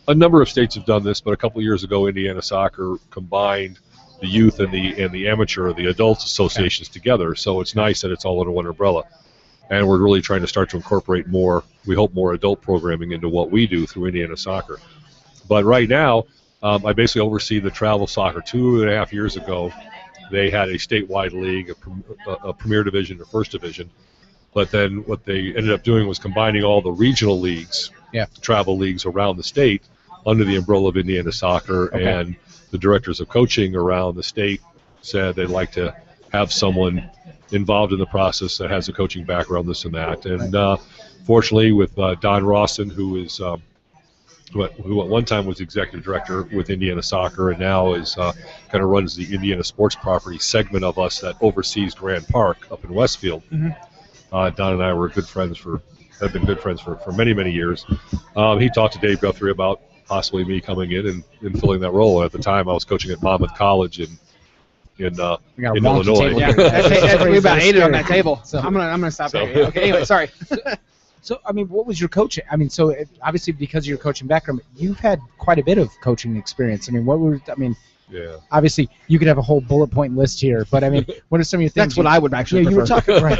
number of states have done this, but a couple of years ago, Indiana Soccer combined the youth and the amateur, the adult associations together. So it's nice that it's all under one umbrella, and we're really trying to start to incorporate more. We hope more adult programming into what we do through Indiana Soccer. But right now, I basically oversee the travel soccer. 2.5 years ago, they had a statewide league, a premier division, or first division. But then what they ended up doing was combining all the regional leagues, travel leagues around the state, under the umbrella of Indiana Soccer. And the directors of coaching around the state said they'd like to have someone involved in the process that has a coaching background, this and that. And fortunately, with Don Rawson, who at one time was executive director with Indiana Soccer, and now is kind of runs the Indiana Sports Property segment of us that oversees Grand Park up in Westfield. Mm-hmm. Don and I have been good friends for many, many years. He talked to Dave Guthrie about possibly me coming in and filling that role. At the time, I was coaching at Monmouth College in Illinois. We about ate it on that table. So I'm gonna stop there. Okay. Anyway, sorry. So, I mean, what was your coaching? I mean, so obviously because of your coaching background, you've had quite a bit of coaching experience. I mean, obviously you could have a whole bullet point list here, but I mean, what are some of your things? That's what I would actually prefer. You were talking, right.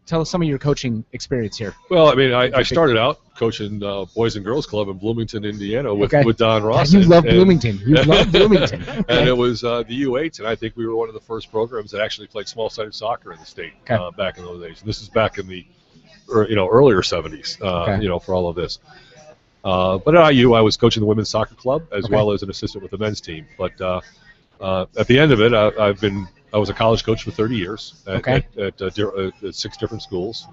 Tell us some of your coaching experience here. Well, I mean, I started out coaching Boys and Girls Club in Bloomington, Indiana with Don Ross. You love Bloomington. You love Bloomington. And it was the U8s, and I think we were one of the first programs that actually played small-sided soccer in the state back in those days. And this is back in the earlier 70s, for all of this. But at IU, I was coaching the women's soccer club as well as an assistant with the men's team. But at the end of it, I was a college coach for 30 years at 6 different schools.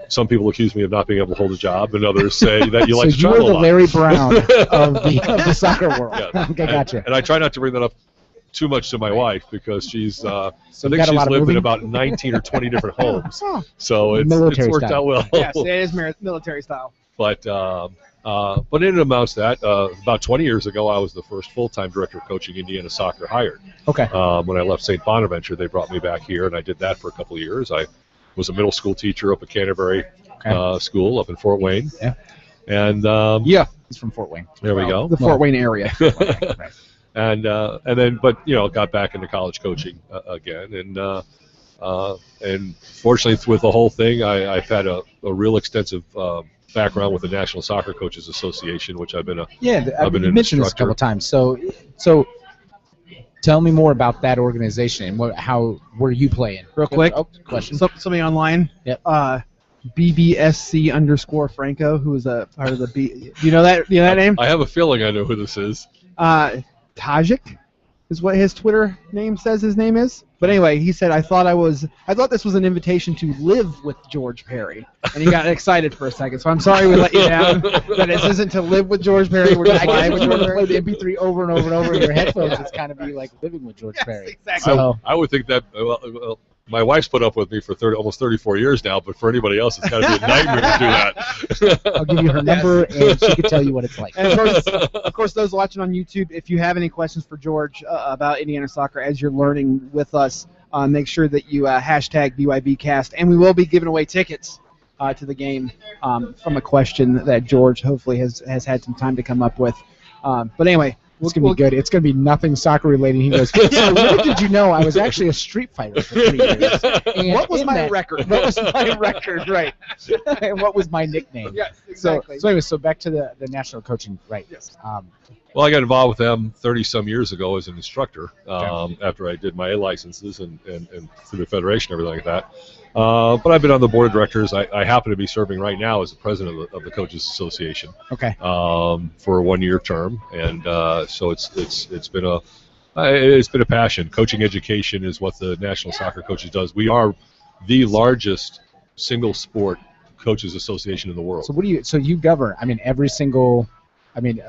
Some people accuse me of not being able to hold a job, and others say that you like to travel a lot. So you were the Larry Brown of the soccer world. Yeah. Okay, gotcha. And I try not to bring that up too much to my wife because she's I think she's lived in about 19 or 20 different homes. So it's worked out well. Yes, it is military style. But it amounts to that. About 20 years ago, I was the first full-time director of coaching Indiana Soccer hired. Okay. When I left St. Bonaventure, they brought me back here, and I did that for a couple of years. I was a middle school teacher up at Canterbury School up in Fort Wayne. Yeah. And he's from Fort Wayne. There we go. The Fort Wayne area. Right. And then got back into college coaching again, and fortunately with the whole thing, I've had a real extensive background with the National Soccer Coaches Association, which I've been a I've been mentioned this a couple times. So tell me more about that organization and where you play in. Real quick, question. Somebody online. Yep. BBSC_Franco, who is a part of the B. Do you know that? Name? I have a feeling I know who this is. Tajik is what his Twitter name says his name is. But anyway, he said, I thought this was an invitation to live with George Perry. And he got excited for a second. So I'm sorry we let you down. That this isn't to live with George Perry. We're just live with George Perry. Play the MP3 over and over and over in your headphones. It's kind of be like living with George Perry. Exactly. So, I would think that, well, my wife's put up with me for almost 34 years now, but for anybody else, it's got to be a nightmare to do that. I'll give you her number, and she can tell you what it's like. And of course, those watching on YouTube, if you have any questions for George about Indiana soccer as you're learning with us, make sure that you hashtag BYBcast, and we will be giving away tickets to the game from a question that George hopefully has had some time to come up with. But anyway. It's going to be good. It's going to be nothing soccer related. He goes, so what did you know? I was actually a street fighter for 3 years. And what was my record? What was my record, right? And what was my nickname? Yes, exactly. So anyway, back to the national coaching, right? Yes. Well, I got involved with them 30-some years ago as an instructor after I did my A licenses and through the federation and everything like that. But I've been on the board of directors. I happen to be serving right now as the president of the Coaches Association. Okay. For a 1-year term, and so it's been a passion. Coaching education is what the National Soccer Coaches does. We are the largest single sport coaches association in the world. So So you govern? I mean, every single.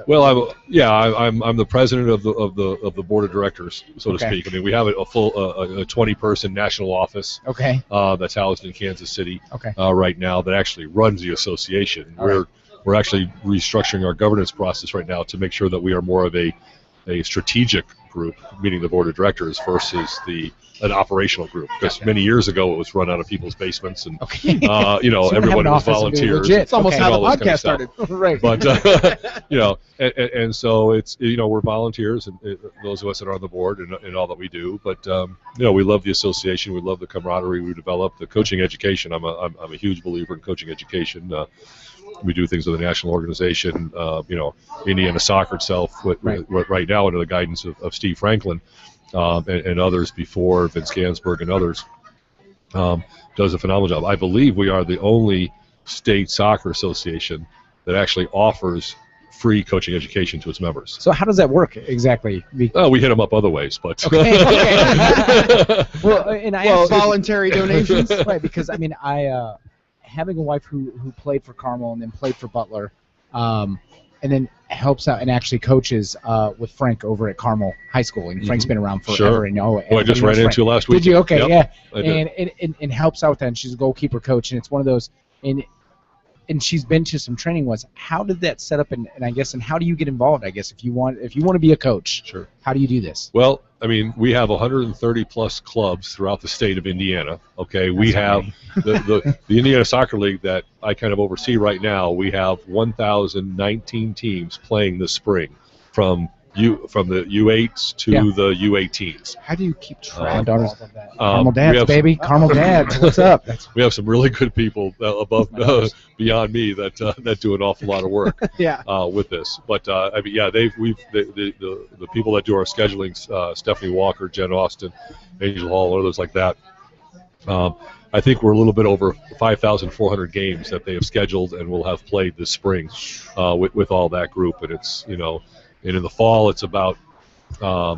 Well, I'm the president of the board of directors, so to speak. I mean, we have a full 20-person national office. Okay. That's housed in Kansas City. Okay. Right now, that actually runs the association. We're actually restructuring our governance process right now to make sure that we are more of a strategic group, meaning the board of directors, versus an operational group. Because many years ago, it was run out of people's basements, and So everyone was volunteers. It's almost how the podcast started. Right. But and so it's we're volunteers, and those of us that are on the board and all that we do. But we love the association. We love the camaraderie we develop. The coaching education. I'm a huge believer in coaching education. We do things with the national organization. Indiana Soccer itself, right now under the guidance of Steve Franklin and others before, Vince Gansberg and others, does a phenomenal job. I believe we are the only state soccer association that actually offers free coaching education to its members. So how does that work exactly? We hit them up other ways, but okay. Voluntary donations, right? Because I having a wife who played for Carmel and then played for Butler, and then helps out and actually coaches with Frank over at Carmel High School, and Frank's been around forever. Sure. And I just ran into last week. Did you? Okay, yep, yeah. And helps out with that. And she's a goalkeeper coach, and it's one of those. And she's been to some training ones. How did that set up? And how do you get involved? I guess if you want to be a coach, sure. How do you do this? Well, we have 130 plus clubs throughout the state of Indiana. Okay, we have the Indiana Soccer League that I kind of oversee right now. We have 1,019 teams playing this spring, from the U8s to the U18s. How do you keep track of that? Carmel Dads, baby. Carmel Dads. What's up? We have some really good people beyond me that do an awful lot of work with this. But the people that do our scheduling, Stephanie Walker, Jen Austin, Angel Hall, others like that. I think we're a little bit over 5,400 games that they have scheduled and will have played this spring with all that group, and it's and in the fall, it's about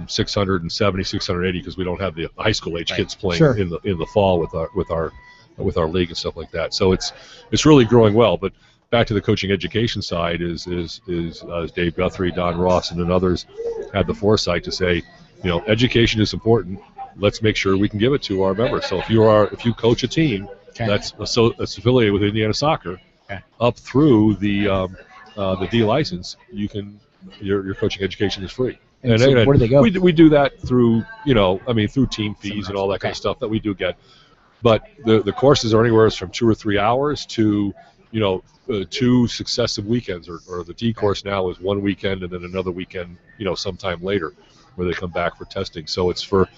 670, 680 because we don't have the high school age kids playing in the fall with our league and stuff like that. So it's really growing well. But back to the coaching education side is Dave Guthrie, Don Rawson, and others had the foresight to say, education is important. Let's make sure we can give it to our members. So if you coach a team that's affiliated with Indiana Soccer, up through the D license, you can. Your coaching education is free. And so where do they go? We do that through through team fees and all that kind of stuff that we do get. But the courses are anywhere from 2 or 3 hours to 2 successive weekends, or the D course now is 1 weekend and then another weekend sometime later where they come back for testing. So it's for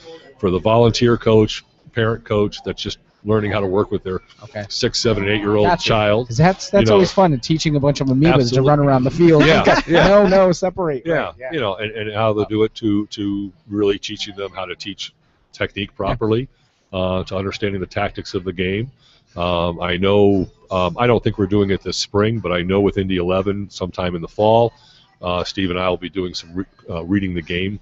the volunteer coach, parent coach that's just learning how to work with their 6, 7, 8-year-old Gotcha. child. 'Cause that's always fun, and teaching a bunch of amoebas Absolutely. to run around the field. Yeah. No, separate. Yeah, Right. Yeah. you know, and how they do it to really teaching them how to teach technique properly, to understanding the tactics of the game. I know, I don't think we're doing it this spring, but I know with Indy 11 sometime in the fall, Steve and I will be doing some reading the game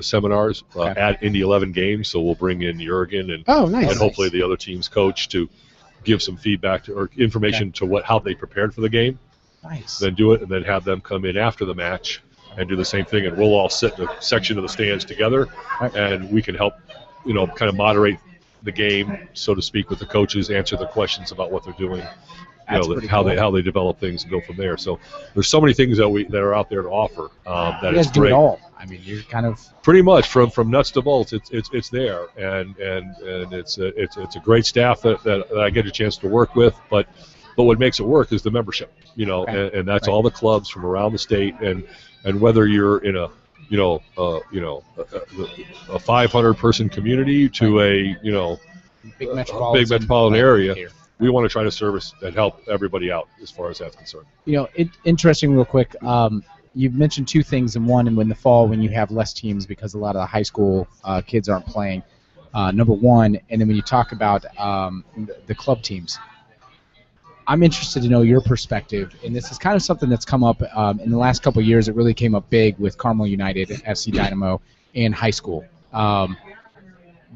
seminars at Indy 11 games. So we'll bring in Jurgen and hopefully the other team's coach to give some feedback or information to how they prepared for the game. Nice. Then do it, and then have them come in after the match and do the same thing, and we'll all sit in a section of the stands together, and we can help, kind of moderate the game, so to speak, with the coaches, answer the questions about what they're doing, how they develop things, and go from there. So there's so many things that are out there to offer. That you guys is do great. it all. I mean, you're kind of pretty much from nuts to bolts. It's there, and it's a great staff that I get a chance to work with. But what makes it work is the membership, and that's all the clubs from around the state, and whether you're in a 500-person community to a big metropolitan area. Here. We want to try to service and help everybody out as far as that's concerned. Interesting, real quick. You've mentioned two things in one, and in the fall when you have less teams because a lot of the high school kids aren't playing. Number one, and then when you talk about the club teams, I'm interested to know your perspective, and this is kind of something that's come up in the last couple of years. It really came up big with Carmel United, FC Dynamo, and high school.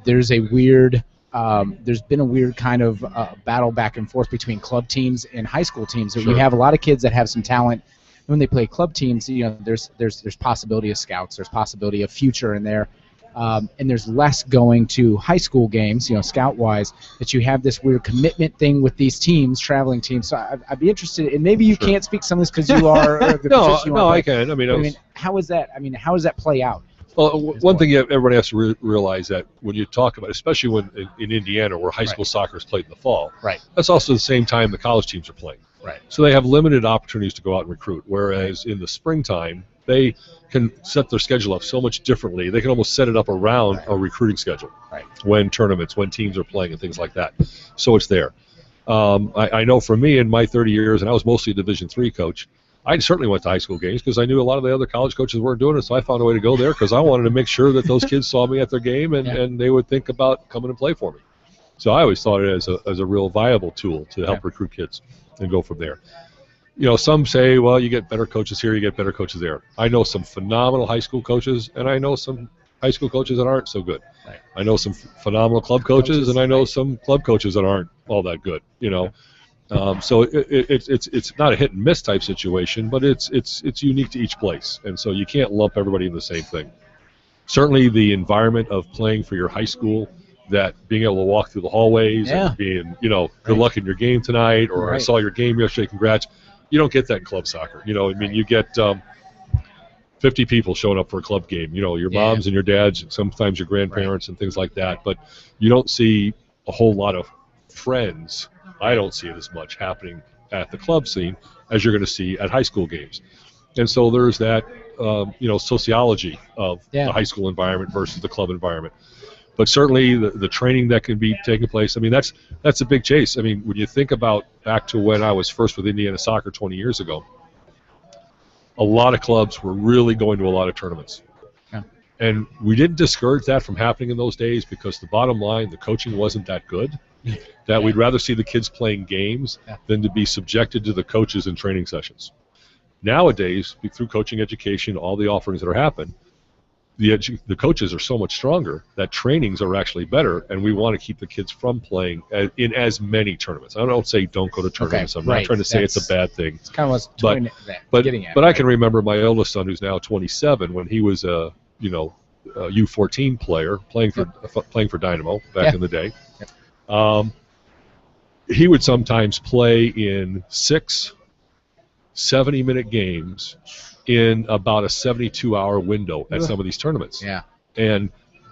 There's been a weird kind of battle back and forth between club teams and high school teams. So you have a lot of kids that have some talent. When they play club teams, there's possibility of scouts, there's possibility of future in there. And there's less going to high school games, scout-wise, that you have this weird commitment thing with these teams, traveling teams. So I'd be interested, and maybe you can't speak some of this because you are the position you are. No, I can. I mean, how is that? I mean, how does that play out? Well, one thing everybody has to realize that when you talk about, especially when in Indiana, where high school soccer is played in the fall, that's also the same time the college teams are playing. Right. So they have limited opportunities to go out and recruit, whereas in the springtime, they can set their schedule up so much differently. They can almost set it up around a recruiting schedule when tournaments, when teams are playing, and things like that. So it's there. I know for me in my 30 years, and I was mostly a Division III coach, I certainly went to high school games because I knew a lot of the other college coaches weren't doing it, so I found a way to go there because I wanted to make sure that those kids saw me at their game and they would think about coming and play for me. So I always thought it as a real viable tool to help recruit kids and go from there. Some say, well, you get better coaches here, you get better coaches there. I know some phenomenal high school coaches, and I know some high school coaches that aren't so good. Right. I know some phenomenal club coaches, and I know some club coaches that aren't all that good. So it's not a hit and miss type situation, but it's unique to each place, and so you can't lump everybody in the same thing. Certainly, the environment of playing for your high school, that being able to walk through the hallways and being, good luck in your game tonight, or I saw your game yesterday, congrats. You don't get that in club soccer. You get 50 people showing up for a club game. Your moms and your dads, sometimes your grandparents and things like that. But you don't see a whole lot of friends. I don't see it as much happening at the club scene as you're going to see at high school games. And so there's that, sociology of the high school environment versus the club environment. But certainly the training that can be taking place, I mean, that's a big chase. I mean, when you think about back to when I was first with Indiana Soccer 20 years ago, a lot of clubs were really going to a lot of tournaments. Yeah. And we didn't discourage that from happening in those days because the bottom line, the coaching wasn't that good, that we'd rather see the kids playing games than to be subjected to the coaches in training sessions. Nowadays, through coaching education, all the offerings that are happening, the coaches are so much stronger that trainings are actually better, and we want to keep the kids from playing in as many tournaments. I don't say don't go to tournaments. I'm not trying to say it's a bad thing. It's kind of but I can remember my oldest son, who's now 27, when he was a U14 player playing for Dynamo back in the day. He would sometimes play in 6 70-minute games in about a 72-hour window at some of these tournaments. Yeah. And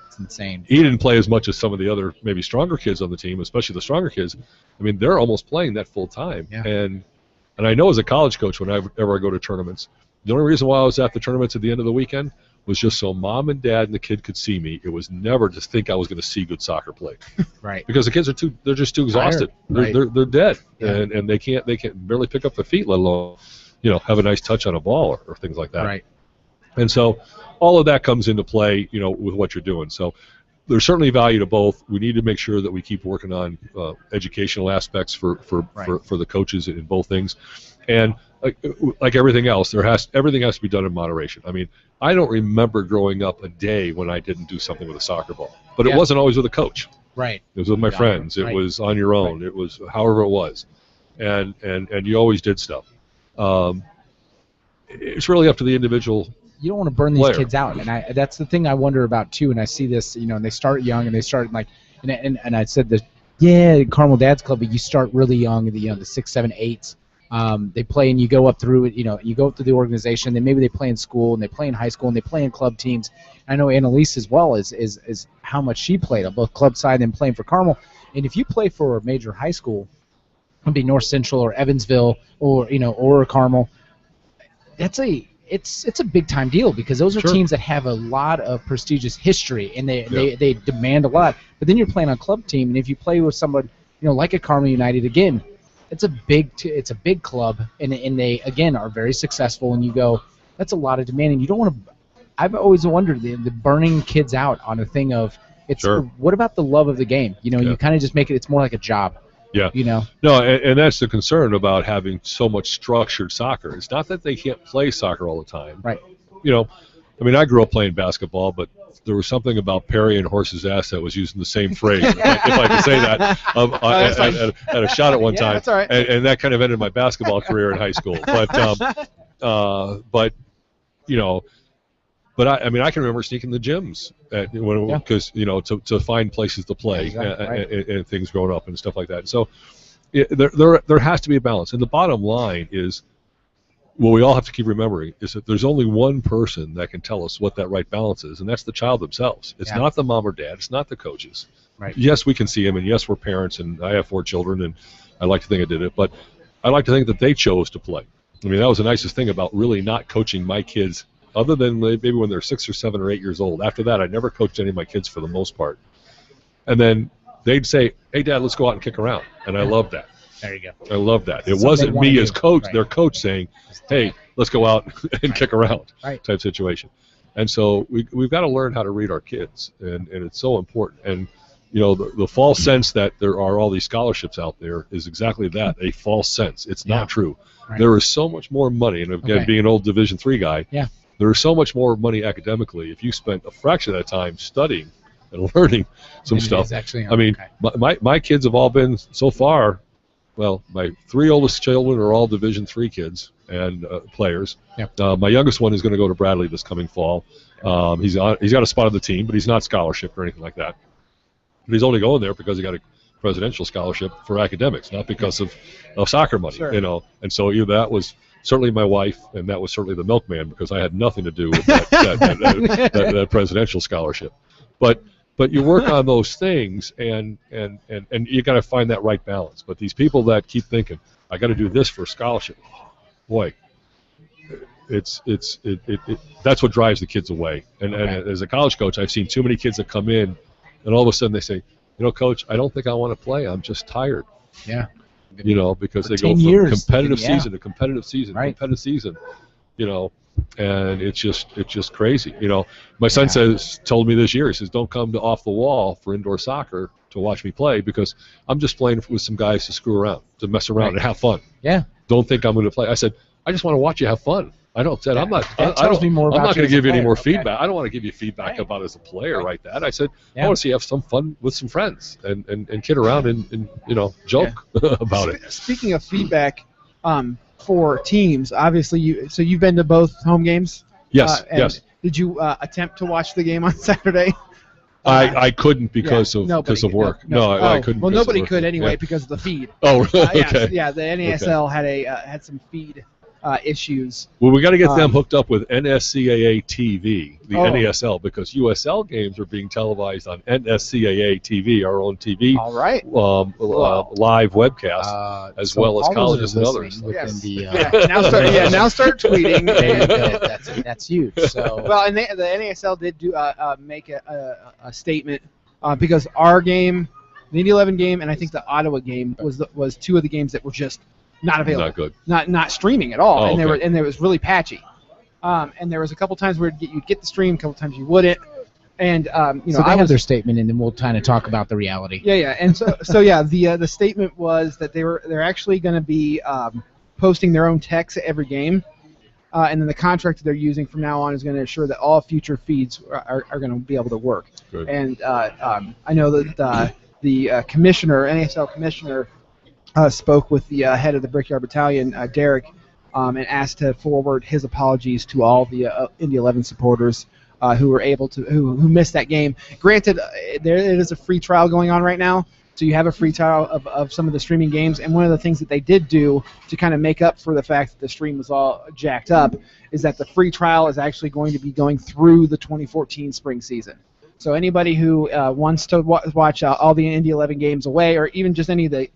it's insane. He didn't play as much as some of the other maybe stronger kids on the team, especially the stronger kids. I mean, they're almost playing that full time. Yeah. And I know as a college coach, whenever I go to tournaments, the only reason why I was at the tournaments at the end of the weekend was just so mom and dad and the kid could see me. It was never to think I was going to see good soccer play. Right. Because the kids they're just too exhausted. Right. They're dead, Yeah. and they can't barely pick up their feet, let alone, have a nice touch on a ball or things like that. Right. And so all of that comes into play, with what you're doing. So there's certainly value to both. We need to make sure that we keep working on educational aspects for the coaches in both things. And like everything else, everything has to be done in moderation. I mean, I don't remember growing up a day when I didn't do something with a soccer ball. But it wasn't always with a coach. Right. It was with my friends. It was on your own. It was however it was. And you always did stuff. It's really up to the individual. You don't want to burn these kids out, and that's the thing I wonder about too. And I see this, and they start young, and they start and I said that, Carmel Dad's Club, but you start really young, the 6, 7, 8s. They play, and you go up through it. You go up through the organization. Then maybe they play in school, and they play in high school, and they play in club teams. I know Annalise as well is how much she played on both club side and playing for Carmel. And if you play for a major high school, it'd be North Central or Evansville or Carmel, it's a big time deal, because those are teams that have a lot of prestigious history, and they demand a lot. But then you're playing on a club team, and if you play with someone like a Carmel United, again, it's a big club, and they again are very successful, and you go, that's a lot of demand, and you don't want to. I've always wondered the burning kids out on a thing of what about the love of the game? You kind of just make it's more like a job. Yeah. No, and that's the concern about having so much structured soccer. It's not that they can't play soccer all the time. Right. I grew up playing basketball, but there was something about Perry and horse's ass that was using the same phrase, if I could say that. I had a shot at one time, that's all right. and that kind of ended my basketball career in high school. But I can remember sneaking the gyms because to find places to play and things growing up and stuff like that. So there has to be a balance, and the bottom line is, what we all have to keep remembering is that there's only one person that can tell us what that right balance is, and that's the child themselves. It's not the mom or dad. It's not the coaches. Right. Yes, we can see them, and yes, we're parents, and I have 4 children, and I like to think I did it, but I like to think that they chose to play. That was the nicest thing about really not coaching my kids, other than maybe when they're 6 or 7 or 8 years old. After that, I never coached any of my kids for the most part. And then they'd say, "Hey, Dad, let's go out and kick around," and I loved that. There you go. I love that. It wasn't me as coach, their coach saying, "Hey, let's go out and kick around," type situation. And so we've got to learn how to read our kids, and it's so important. And the false sense that there are all these scholarships out there is exactly that, a false sense. It's not true. Right. There is so much more money, and again, being an old Division III guy, there is so much more money academically if you spent a fraction of that time studying and learning some stuff. My kids have all been so far. Well, my 3 oldest children are all Division III kids and players. Yep. My youngest one is going to go to Bradley this coming fall. He's got a spot on the team, but he's not scholarship or anything like that. But he's only going there because he got a presidential scholarship for academics, not because of soccer money. Sure. And so that was certainly my wife, and that was certainly the milkman, because I had nothing to do with that presidential scholarship. But you work on those things, and you got to find that right balance. But these people that keep thinking, I got to do this for a scholarship, boy, that's what drives the kids away. And as a college coach, I've seen too many kids that come in, and all of a sudden they say, Coach, I don't think I want to play. I'm just tired. Yeah. Because they go from competitive season to competitive season, competitive season, and it's just crazy. My son told me this year, he says, don't come to Off the Wall for indoor soccer to watch me play, because I'm just playing with some guys to screw around, to mess around and have fun. Yeah. Don't think I'm going to play. I said, I just want to watch you have fun. I'm not going to give you any more feedback. I don't want to give you feedback about as a player like that. I said, I want to see you have some fun with some friends and kid around and joke about it. Speaking of feedback, for teams, obviously you've been to both home games? Yes, yes. Did you attempt to watch the game on Saturday? I couldn't because of work. I couldn't. Well, nobody could anyway because of the feed. Oh, okay. The NASL had some feed issues. Well, we got to get them hooked up with NSCAA TV, the NASL, because USL games are being televised on NSCAA TV, our own TV. All right. Live webcast, as well as colleges and others. Yes. Now start tweeting. That's huge. So well, and the NASL did do make a statement because our game, the Indy 11 game, and I think the Ottawa game was two of the games that were just not available. Not good. Not streaming at all, and okay. It was really patchy. And there was a couple times where you'd get the stream, a couple times you wouldn't. And so they have their statement, and then we'll kind of talk about the reality. Yeah. And so yeah, the statement was that they're actually going to be posting their own text at every game, and then the contract that they're using from now on is going to ensure that all future feeds are going to be able to work. Good. And I know that the commissioner, NASL commissioner, spoke with the head of the Brickyard Battalion, Derek, and asked to forward his apologies to all the Indy 11 supporters who were able to who missed that game. Granted, there is a free trial going on right now, so you have a free trial of some of the streaming games. And one of the things that they did do to kind of make up for the fact that the stream was all jacked up is that the free trial is actually going to be going through the 2014 spring season. So anybody who wants to watch all the Indy 11 games away, or even just any of the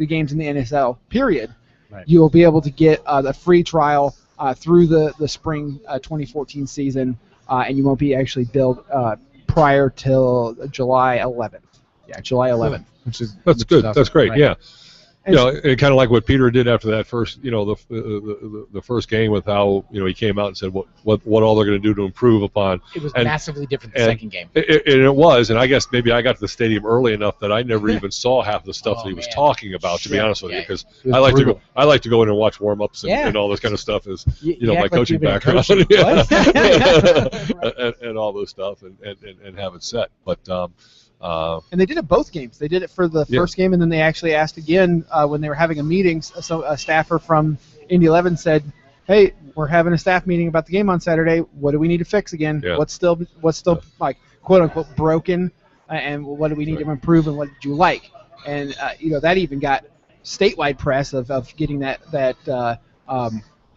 games in the NSL, period, right, you will be able to get the free trial through the spring 2014 season, and you won't be actually billed prior till July 11th. Yeah, July 11th. That's good. That's great. Right. Yeah. And kind of like what Peter did after that first, the first game, with how he came out and said what all they're going to do to improve upon. It was massively different the second game. It was, and I guess maybe I got to the stadium early enough that I never even saw half the stuff that he was talking about. To be honest with you, because I like to go in and watch warm ups and all this kind of stuff as my coaching background, and all this stuff and have it set, but. And they did it both games. They did it for the first game, and then they actually asked again when they were having a meeting. So a staffer from Indy 11 said, "Hey, we're having a staff meeting about the game on Saturday. What do we need to fix again? Yeah. What's still like quote unquote broken, and what do we need to improve, and what did you like?" And that even got statewide press of getting that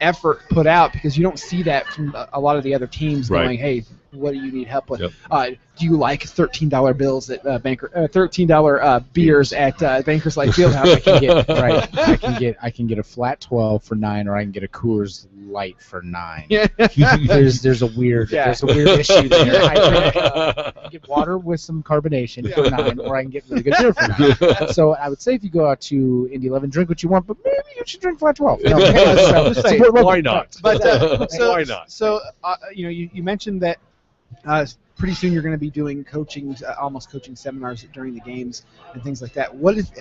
effort put out, because you don't see that from a lot of the other teams going, "Hey, what do you need help with? Yep. Do you like $13 bills at $13 beers at Bankers Light Fieldhouse?" I can get a flat 12 for $9, or I can get a Coors Light for $9. Yeah. There's a weird issue there. I can get water with some carbonation for $9, or I can get really good beer for $9. So I would say if you go out to Indy 11, drink what you want, but maybe you should drink flat 12. Why not? But why not? So you mentioned that pretty soon you're going to be doing almost coaching seminars during the games and things like that. What is,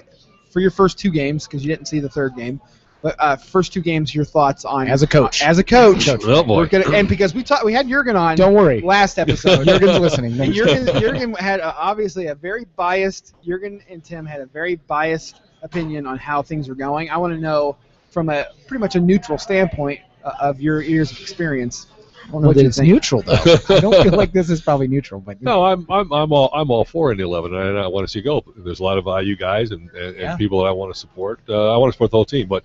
for your first two games, because you didn't see the third game, but first two games, your thoughts on as a coach? Oh boy! And because we had Jurgen on. Don't worry. Last episode, Jurgen's listening. And Jurgen had obviously a very biased. Jurgen and Tim had a very biased opinion on how things are going. I want to know from a pretty much a neutral standpoint of your years of experience. I don't know that it's neutral, though. I don't feel like this is probably neutral, but no, I'm all for Indy 11, and I want to see it go. There's a lot of IU guys and people that I want to support. I want to support the whole team, but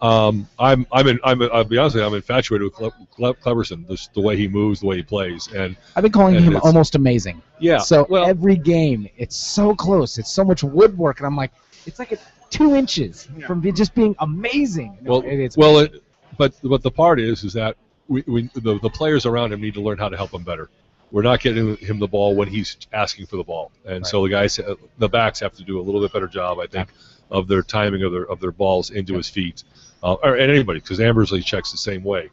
I'll be honest with you, I'm infatuated with Cleverson. The way he moves, the way he plays, and I've been calling him almost amazing. Yeah. So every game, it's so close. It's so much woodwork, and I'm like, it's like 2 inches from just being amazing. But the part is that. The players around him need to learn how to help him better. We're not getting him the ball when he's asking for the ball, and so the backs have to do a little bit better job, I think, of their timing of their balls into his feet, or anybody, because Ambersley checks the same way.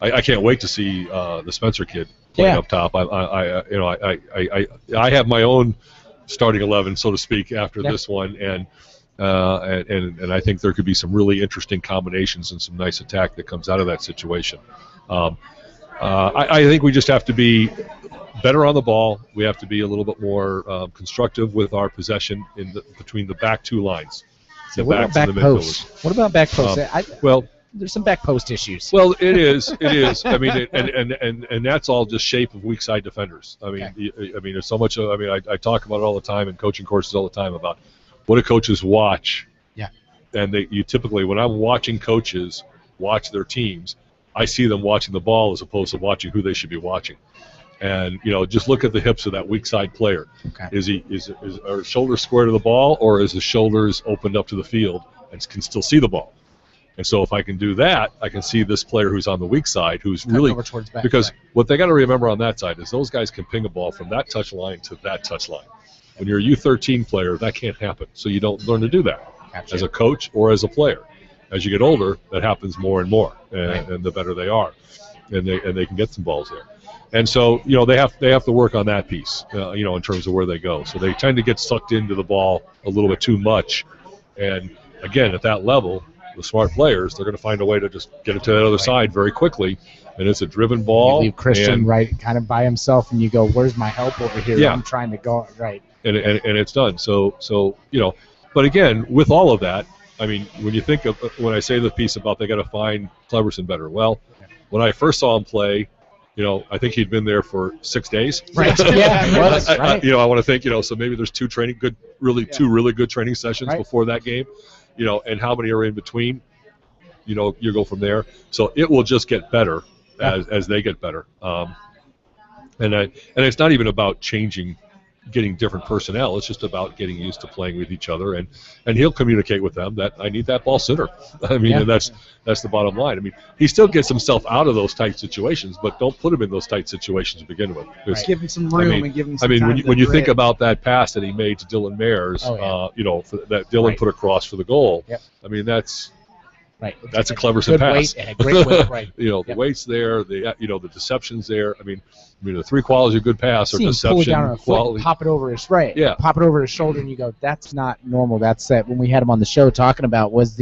I can't wait to see the Spencer kid playing up top. I have my own starting 11, so to speak, after this one, and I think there could be some really interesting combinations and some nice attack that comes out of that situation. I think we just have to be better on the ball. We have to be a little bit more constructive with our possession between the back two lines. What about back posts? What about back posts? There's some back post issues. Well, it is. I mean, and that's all just shape of weak side defenders. I mean, there's so much. I talk about it all the time in coaching courses all the time about what do coaches watch. Yeah. And you typically, when I'm watching coaches, watch their teams, I see them watching the ball as opposed to watching who they should be watching. And just look at the hips of that weak side player. Okay. Is are his shoulders square to the ball, or is his shoulders opened up to the field and can still see the ball? And so if I can do that, I can see this player who's on the weak side, who's really over towards back, because what they got to remember on that side is those guys can ping a ball from that touch line to that touch line. When you're a U13 player, that can't happen. So you don't learn to do that as a coach or as a player. As you get older, that happens more and more, and the better they are, and they can get some balls there. And so they have to work on that piece, in terms of where they go. So they tend to get sucked into the ball a little bit too much, and again at that level, the smart players, they're going to find a way to just get it to that other side very quickly, and it's a driven ball. You leave Christian kind of by himself, and you go, "Where's my help over here? Yeah. I'm trying to go right." And it's done. So but again, with all of that, I mean, when I say the piece about they got to find Cleverson better. Well, when I first saw him play, I think he'd been there for 6 days. Right. Yeah. I want to think, so maybe there's two really good training sessions before that game. And how many are in between, you go from there. So it will just get better as they get better. And it's not even about getting different personnel. It's just about getting used to playing with each other. And he'll communicate with them that I need that ball sooner. I mean, and that's the bottom line. I mean, he still gets himself out of those tight situations, but don't put him in those tight situations to begin with. Give him some room and give him some time. When you think about that pass that he made to Dylan Mayers, that Dylan put across for the goal, I mean, that's a Cleverson pass. Weight and a great weight, right. The weight's there, the deception's there. I mean, the three qualities of a good pass are deception, pull it down on a quality. Foot, pop it over his pop it over his shoulder, and you go, that's not normal. That's when we had him on the show talking about was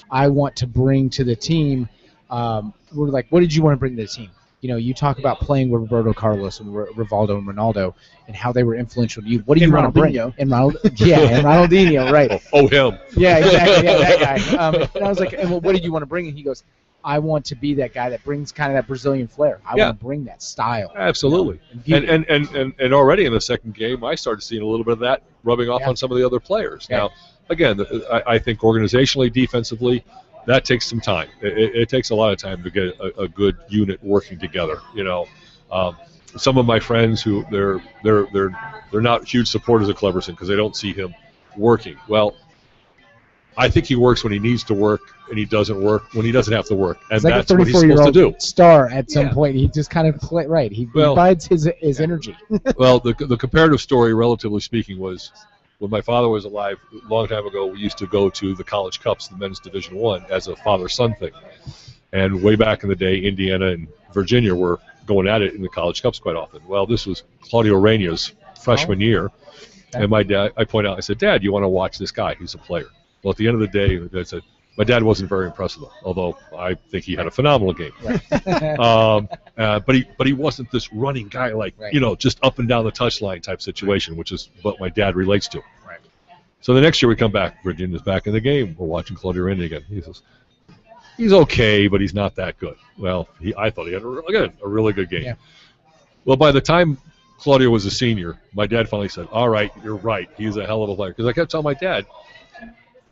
I want to bring to the team. We're like, what did you want to bring to the team? You talk about playing with Roberto Carlos and Rivaldo and Ronaldo and how they were influential to you. What do you want to bring? And Ronaldinho, right? Oh, him. Yeah, exactly. Yeah, that guy. And I was like, what did you want to bring? And he goes, I want to be that guy that brings kind of that Brazilian flair. I want to bring that style. Absolutely. And already in the second game, I started seeing a little bit of that rubbing off on some of the other players. Yeah. Now, again, I think organizationally, defensively, that takes some time. It takes a lot of time to get a good unit working together. Some of my friends who they're not huge supporters of Cleverson because they don't see him working. Well, I think he works when he needs to work, and he doesn't work when he doesn't have to work, and that's what he's supposed to do. Star at some point, he just kind of He provides his energy. Well, the comparative story, relatively speaking, was when my father was alive a long time ago. We used to go to the college cups, the men's Division I, as a father-son thing. And way back in the day, Indiana and Virginia were going at it in the college cups quite often. Well, this was Claudio Reina's freshman year, and my dad, I point out, I said, "Dad, you want to watch this guy? He's a player." Well, at the end of the day, I said, my dad wasn't very impressed with him, although I think he had a phenomenal game. But he wasn't this running guy just up and down the touchline type situation, which is what my dad relates to. Right. So the next year we come back, Virginia's back in the game. We're watching Claudio Reina again. He says, he's okay, but he's not that good. Well, I thought he had a really good game. Yeah. Well, by the time Claudio was a senior, my dad finally said, all right, you're right. He's a hell of a player. Because I kept telling my dad,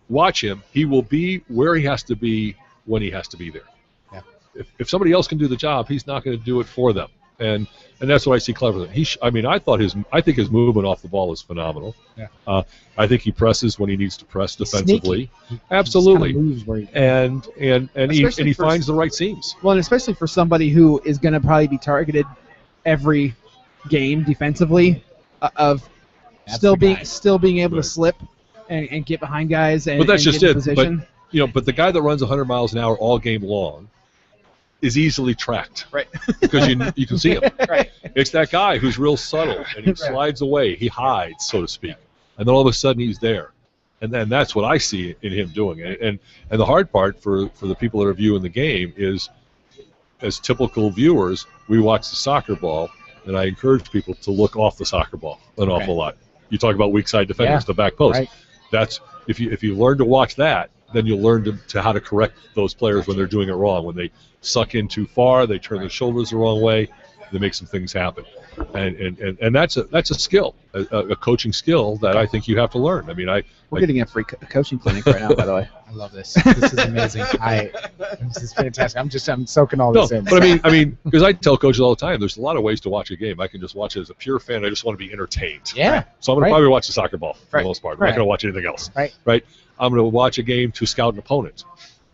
watch him. He will be where he has to be when he has to be there. Yeah. If somebody else can do the job, he's not going to do it for them. And that's what I see Cleverson. I think his movement off the ball is phenomenal. Yeah. I think he presses when he needs to press defensively. Absolutely. And he finds the right seams. Well, and especially for somebody who is going to probably be targeted every game defensively, still being able to slip and get behind guys and, but that's just get in it. position. But the guy that runs 100 miles an hour all game long is easily tracked, right? Because you can see him. Right. It's that guy who's real subtle and he slides away, he hides, so to speak, and then all of a sudden he's there, and then that's what I see in him doing. And the hard part for the people that are viewing the game is, as typical viewers, we watch the soccer ball, and I encourage people to look off the soccer ball an awful lot. You talk about weak side defenders, the back post. Right. That's if you learn to watch that, then you'll learn to how to correct those players when they're doing it wrong. When they suck in too far, they turn their shoulders the wrong way, they make some things happen. And that's a skill, a coaching skill that I think you have to learn. I mean, we're getting a free coaching clinic right now, by the way. I love this. This is amazing. This is fantastic. I'm soaking all this in. But I mean, because I tell coaches all the time, there's a lot of ways to watch a game. I can just watch it as a pure fan. I just want to be entertained. Yeah. So I'm going to probably watch the soccer ball for the most part. I'm Right. not going to watch anything else. Right. I'm going to watch a game to scout an opponent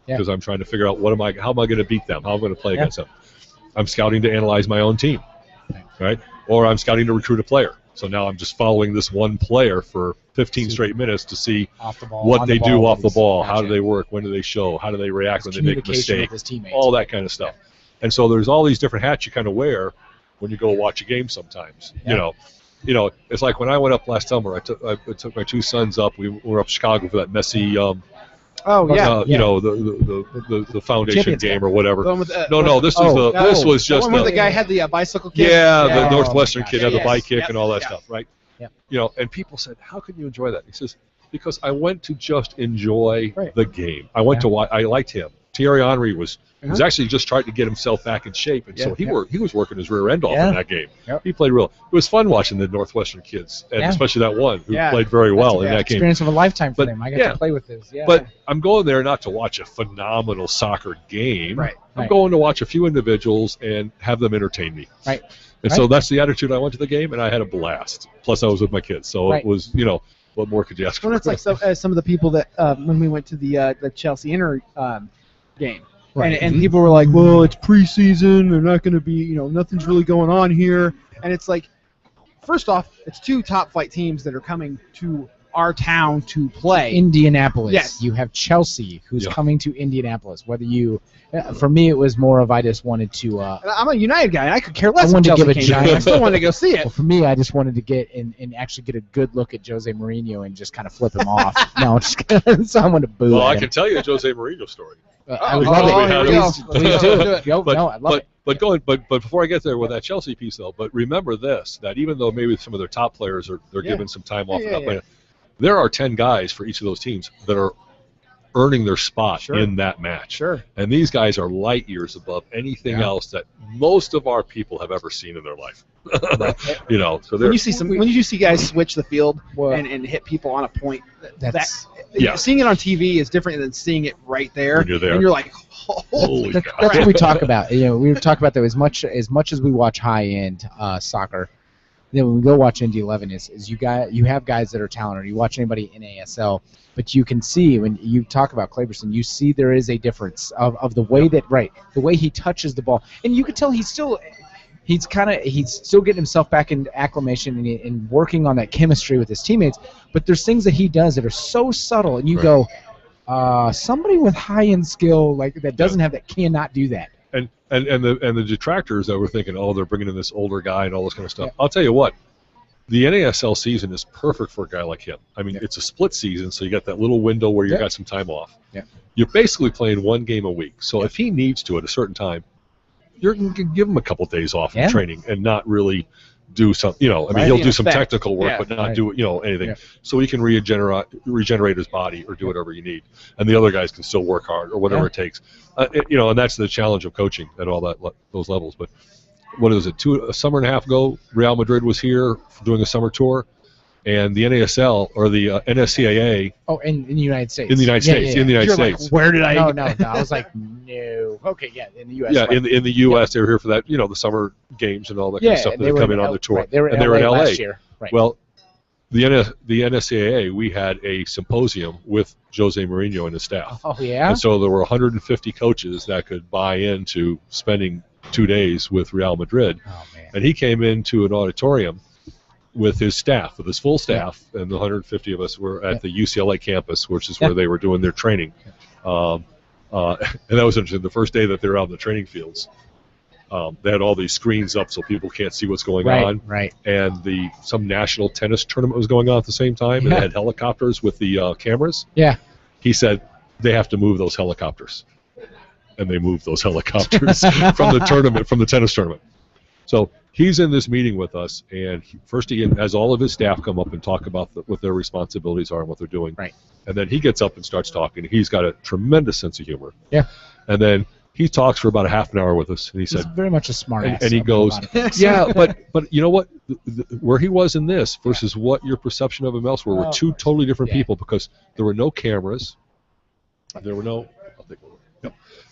because I'm trying to figure out how am I going to beat them? How am I going to play against them? I'm scouting to analyze my own team, right? Or I'm scouting to recruit a player. So now I'm just following this one player for 15 straight minutes to see what they do off the ball, how do they work, when do they show, how do they react when they make a mistake, all that kind of stuff. And so there's all these different hats you kind of wear when you go watch a game sometimes. You know, it's like when I went up last summer, I took my two sons up. We were up Chicago for that messy you know, the foundation game or whatever. This was just the one where the guy had the bicycle kick. The Northwestern kid had the bike kick and all that stuff, right? Yeah. You know, and people said, "How can you enjoy that?" He says, "Because I went to just enjoy the game. I went to watch. I liked him. Thierry Henry was actually just trying to get himself back in shape, and so he was working his rear end off in that game. He played real. It was fun watching the Northwestern kids, and especially that one who played very well in that game. Experience of a lifetime for them. I got to play with this. Yeah. But I'm going there not to watch a phenomenal soccer game. I'm going to watch a few individuals and have them entertain me. And so that's the attitude I went to the game, and I had a blast. Plus, I was with my kids, so it was, you know, what more could you ask for? Well, it's like some of the people that when we went to the Chelsea Inter game, and people were like, "Well, it's preseason. They're not going to be, you know, nothing's really going on here." And it's like, first off, it's two top flight teams that are coming to our town to play. Indianapolis. Yes. You have Chelsea, who's coming to Indianapolis. Whether you, for me, it was more of I just wanted to. I'm a United guy, and I could care less. I wanted to give a giant. I still wanted to go see it. Well, for me, I just wanted to get and actually get a good look at Jose Mourinho and just kind of flip him off. No, so I want to boo. Well, I can tell you a Jose Mourinho story. I love it. Please do it. I love it. But before I get there with that Chelsea piece though, but remember this: that even though maybe some of their top players they're given some time off and not playing, there are 10 guys for each of those teams that are earning their spot in that match. And these guys are light years above anything else that most of our people have ever seen in their life. You know, so when you see guys switch the field and hit people on a point, seeing it on TV is different than seeing it right there. When you're there. And you're like, holy that's what we talk about. You know, we talk about that as much as we watch high-end soccer. Then when we go watch Indy 11, is you have guys that are talented. You watch anybody in ASL, but you can see when you talk about Claberson, you see there is a difference of the way that the way he touches the ball, and you can tell he's still getting himself back into acclimation and working on that chemistry with his teammates. But there's things that he does that are so subtle, and you go, somebody with high-end skill like that doesn't have that cannot do that. And the detractors that were thinking, oh, they're bringing in this older guy and all this kind of stuff. I'll tell you what, the NASL season is perfect for a guy like him. I mean, it's a split season, so you got that little window where you got some time off. You're basically playing one game a week. So if he needs to at a certain time, you can give him a couple days off of training and not really do some, you know, I mean, he'll do some technical work, but not do, you know, anything. So he can regenerate his body or do whatever you need. And the other guys can still work hard or whatever it takes. You know, and that's the challenge of coaching at all those levels. But what is it, a summer and a half ago, Real Madrid was here doing a summer tour, and the NASL or the NSCAA. Oh, in the United States. In the United States. In the United States. Like, where did I? No. I was like, no. Okay, in the U.S. Yeah, in the U.S. They were here for that, you know, the summer games and all that kind of stuff. They come in on the tour. They were in LA last year. Well, the NSCAA, we had a symposium with Jose Mourinho and his staff. Oh, yeah? And so there were 150 coaches that could buy into spending 2 days with Real Madrid. Oh, man. And he came into an auditorium with his staff, with his full staff, and the 150 of us were at the UCLA campus, which is where they were doing their training. And that was interesting. The first day that they were out in the training fields, they had all these screens up so people can't see what's going on. Right. And some national tennis tournament was going on at the same time, and they had helicopters with the cameras. Yeah. He said they have to move those helicopters. And they moved those helicopters from the tennis tournament. So he's in this meeting with us, and first he has all of his staff come up and talk about what their responsibilities are and what they're doing. Right. And then he gets up and starts talking. He's got a tremendous sense of humor. Yeah. And then he talks for about a half an hour with us, and he He's said, very much a smart ass. and he goes, yeah, but you know what? Where he was in this versus what your perception of him elsewhere were two totally different people, because there were no cameras. There were no.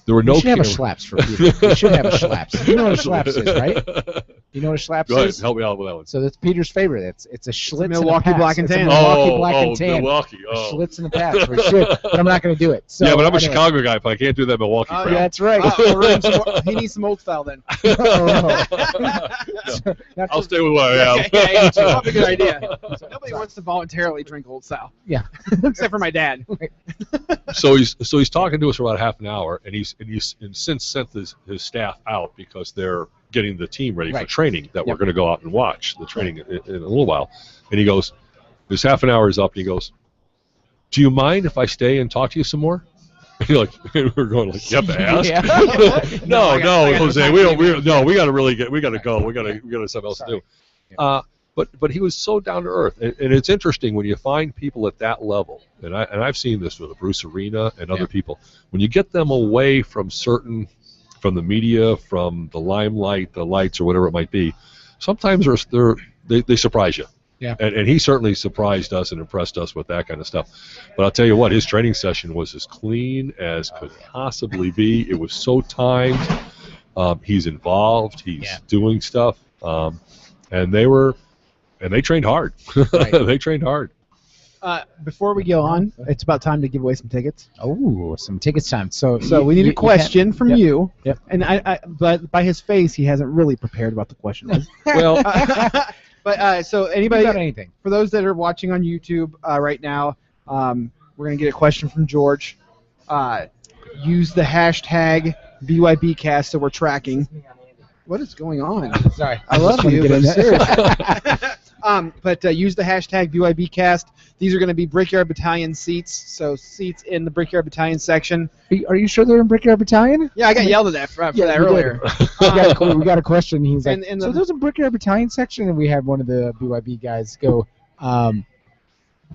There were no. You should have a schlaps for Peter. You should have a schlaps. You know what a schlaps is, right? You know what a schlaps Go ahead, is? help me out with that one. So that's Peter's favorite. It's a Schlitz Milwaukee and a Black and Pabst. Tan. It's a Milwaukee Black and Tan. Milwaukee. A Schlitz and a Pabst. We should, but I'm not going to do it. So, yeah, but I'm a anyway. Chicago guy, but I can't do that Milwaukee crap. Yeah, that's right. He needs some old style then. I'll stay with what I have. Yeah, you too. Probably a good idea. Nobody wants to voluntarily drink old style. Yeah. Except for my dad. So he's talking to us for about half an hour, and he's since sent his staff out because they're getting the team ready for training that we're going to go out and watch the training in a little while. And he goes, this half an hour is up, and he goes, do you mind if I stay and talk to you some more? And you're like, we're going like, you have to ask? Yeah. no, Jose, we got to go. We got something else to do. Yeah. But he was so down to earth, and it's interesting when you find people at that level, and I've seen this with Bruce Arena and other people. When you get them away from the media, from the limelight, the lights, or whatever it might be, sometimes they surprise you. Yeah. And he certainly surprised us and impressed us with that kind of stuff. But I'll tell you what, his training session was as clean as could possibly be. It was so timed. He's involved. He's doing stuff. And they trained hard. Right. They trained hard. Before we go on, it's about time to give away some tickets. Oh, some tickets time. So we need a question from you. Yep. And but by his face, he hasn't really prepared what the question was. Well, but so anybody, about anything. For those that are watching on YouTube right now, we're gonna get a question from George. Use the hashtag BYBcast so we're tracking. What is going on? Sorry, I love you. Get in But there. but use the hashtag BYBcast. These are going to be Brickyard Battalion seats, so seats in the Brickyard Battalion section. Are you sure they're in Brickyard Battalion? Yeah, I got yelled at for that earlier. We got a question. He's like, and so there's a Brickyard Battalion section, and we had one of the BYB guys go,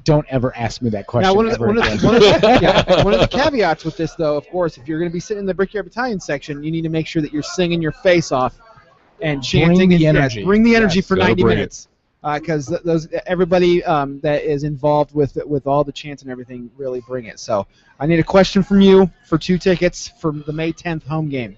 don't ever ask me that question. Now, one of ever again. the caveats with this, though, of course, if you're going to be sitting in the Brickyard Battalion section, you need to make sure that you're singing your face off and chanting. Bring the energy. Bring the energy for Gotta 90 bring minutes. Because everybody that is involved with all the chants and everything really bring it. So I need a question from you for 2 tickets for the May 10th home game.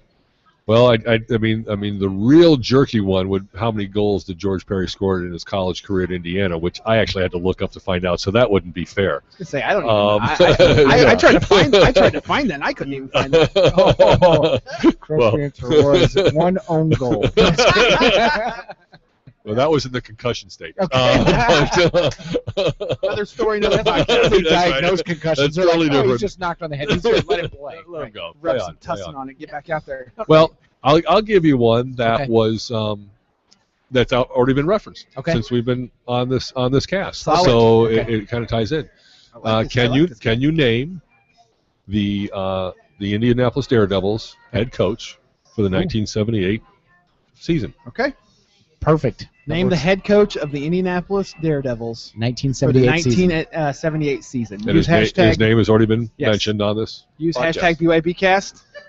Well, I mean, the real jerky one would, how many goals did George Perry score in his college career at Indiana, which I actually had to look up to find out, so that wouldn't be fair. I was gonna say, I don't even know. I tried to find that, and I couldn't even find that. Correct answer was 1 own goal. Well, that was in the concussion state. Okay. Another story, another podcast. They diagnose concussions. That's They're totally like, oh, different. he's just knocked on the head. He's going to let it play. Let him go. Rub Play some on, play tussin on it. Get back out there. Well, I'll give you one that was that's already been referenced since we've been on this cast. Solid. So Okay. it kind of ties in. Like Can you name the Indianapolis Daredevils head coach for the 1978 season? Okay. Perfect. Name the head coach of the Indianapolis Daredevils for the 1978 season. 1978 season. And Use his name has already been Yes. mentioned on this. Use podcast. hashtag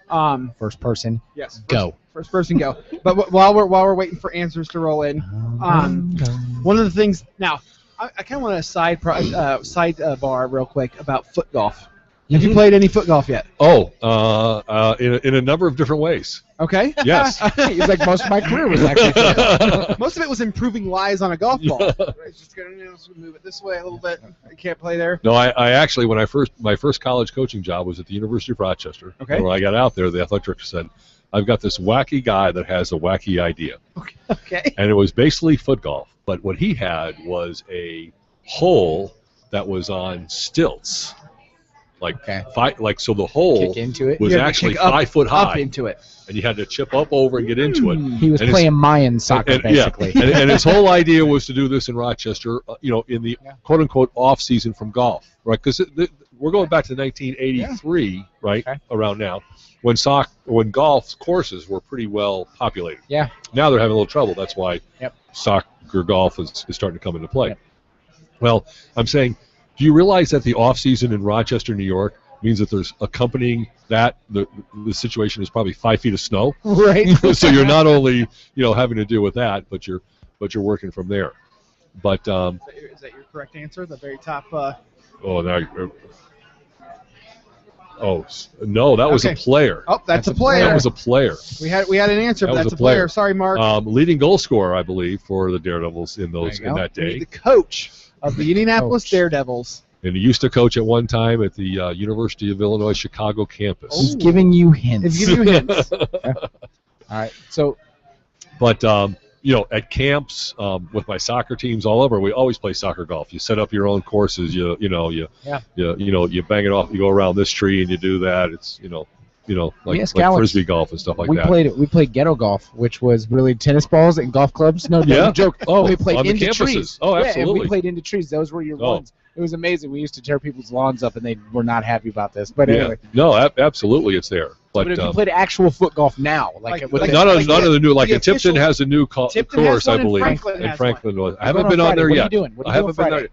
BYBcast. First person. Yes. Go. First person go. But while we're waiting for answers to roll in, one of the things now I kind of want to sidebar real quick about foot golf. Have you played any foot golf yet? Oh, in a number of different ways. Okay. Yes. He's like, most of my career was actually. Most of it was improving lies on a golf ball. It's just gonna move it this way a little bit. I can't play there. No, I actually, when my first college coaching job was at the University of Rochester. Okay. When I got out there, the athletic director said, I've got this wacky guy that has a wacky idea. Okay. And it was basically foot golf. But what he had was a hole that was on stilts. So the hole Kick into it. was You had to actually kick up- 5 foot high. Up into it. And you had to chip up over and get into it. He was And playing Mayan soccer, basically. Yeah. and his whole idea was to do this in Rochester, in the quote-unquote off-season from golf, right? Because we're going back to 1983, right, around now, when golf courses were pretty well populated. Yeah. Now they're having a little trouble. That's why soccer golf is starting to come into play. Yep. Well, I'm saying, do you realize that the off-season in Rochester, New York, means that there's accompanying that the situation is probably 5 feet of snow. Right. So you're not only having to deal with that, but you're working from there. But is that your correct answer? The very top. No, that was a player. Oh, that's a player. That was a player. We had an answer, but that's a player. Sorry, Mark. Leading goal scorer, I believe, for the Daredevils in that day. The coach of the Indianapolis Daredevils. And he used to coach at one time at the University of Illinois Chicago campus. He's giving you hints. He's giving you hints. All right. So, but at camps with my soccer teams all over, we always play soccer golf. You set up your own courses. You bang it off. You go around this tree and you do that. It's like frisbee golf and stuff like that. We played ghetto golf, which was really tennis balls and golf clubs. No joke. We played into trees. Oh, absolutely. Yeah, and we played into trees. Those were your ones. It was amazing. We used to tear people's lawns up, and they were not happy about this. But anyway. No, absolutely, it's there. But if you played actual foot golf now, none of the new, like Tipton has a new course, I believe. And Franklin was. I haven't been on there yet. What are you doing? I haven't been there.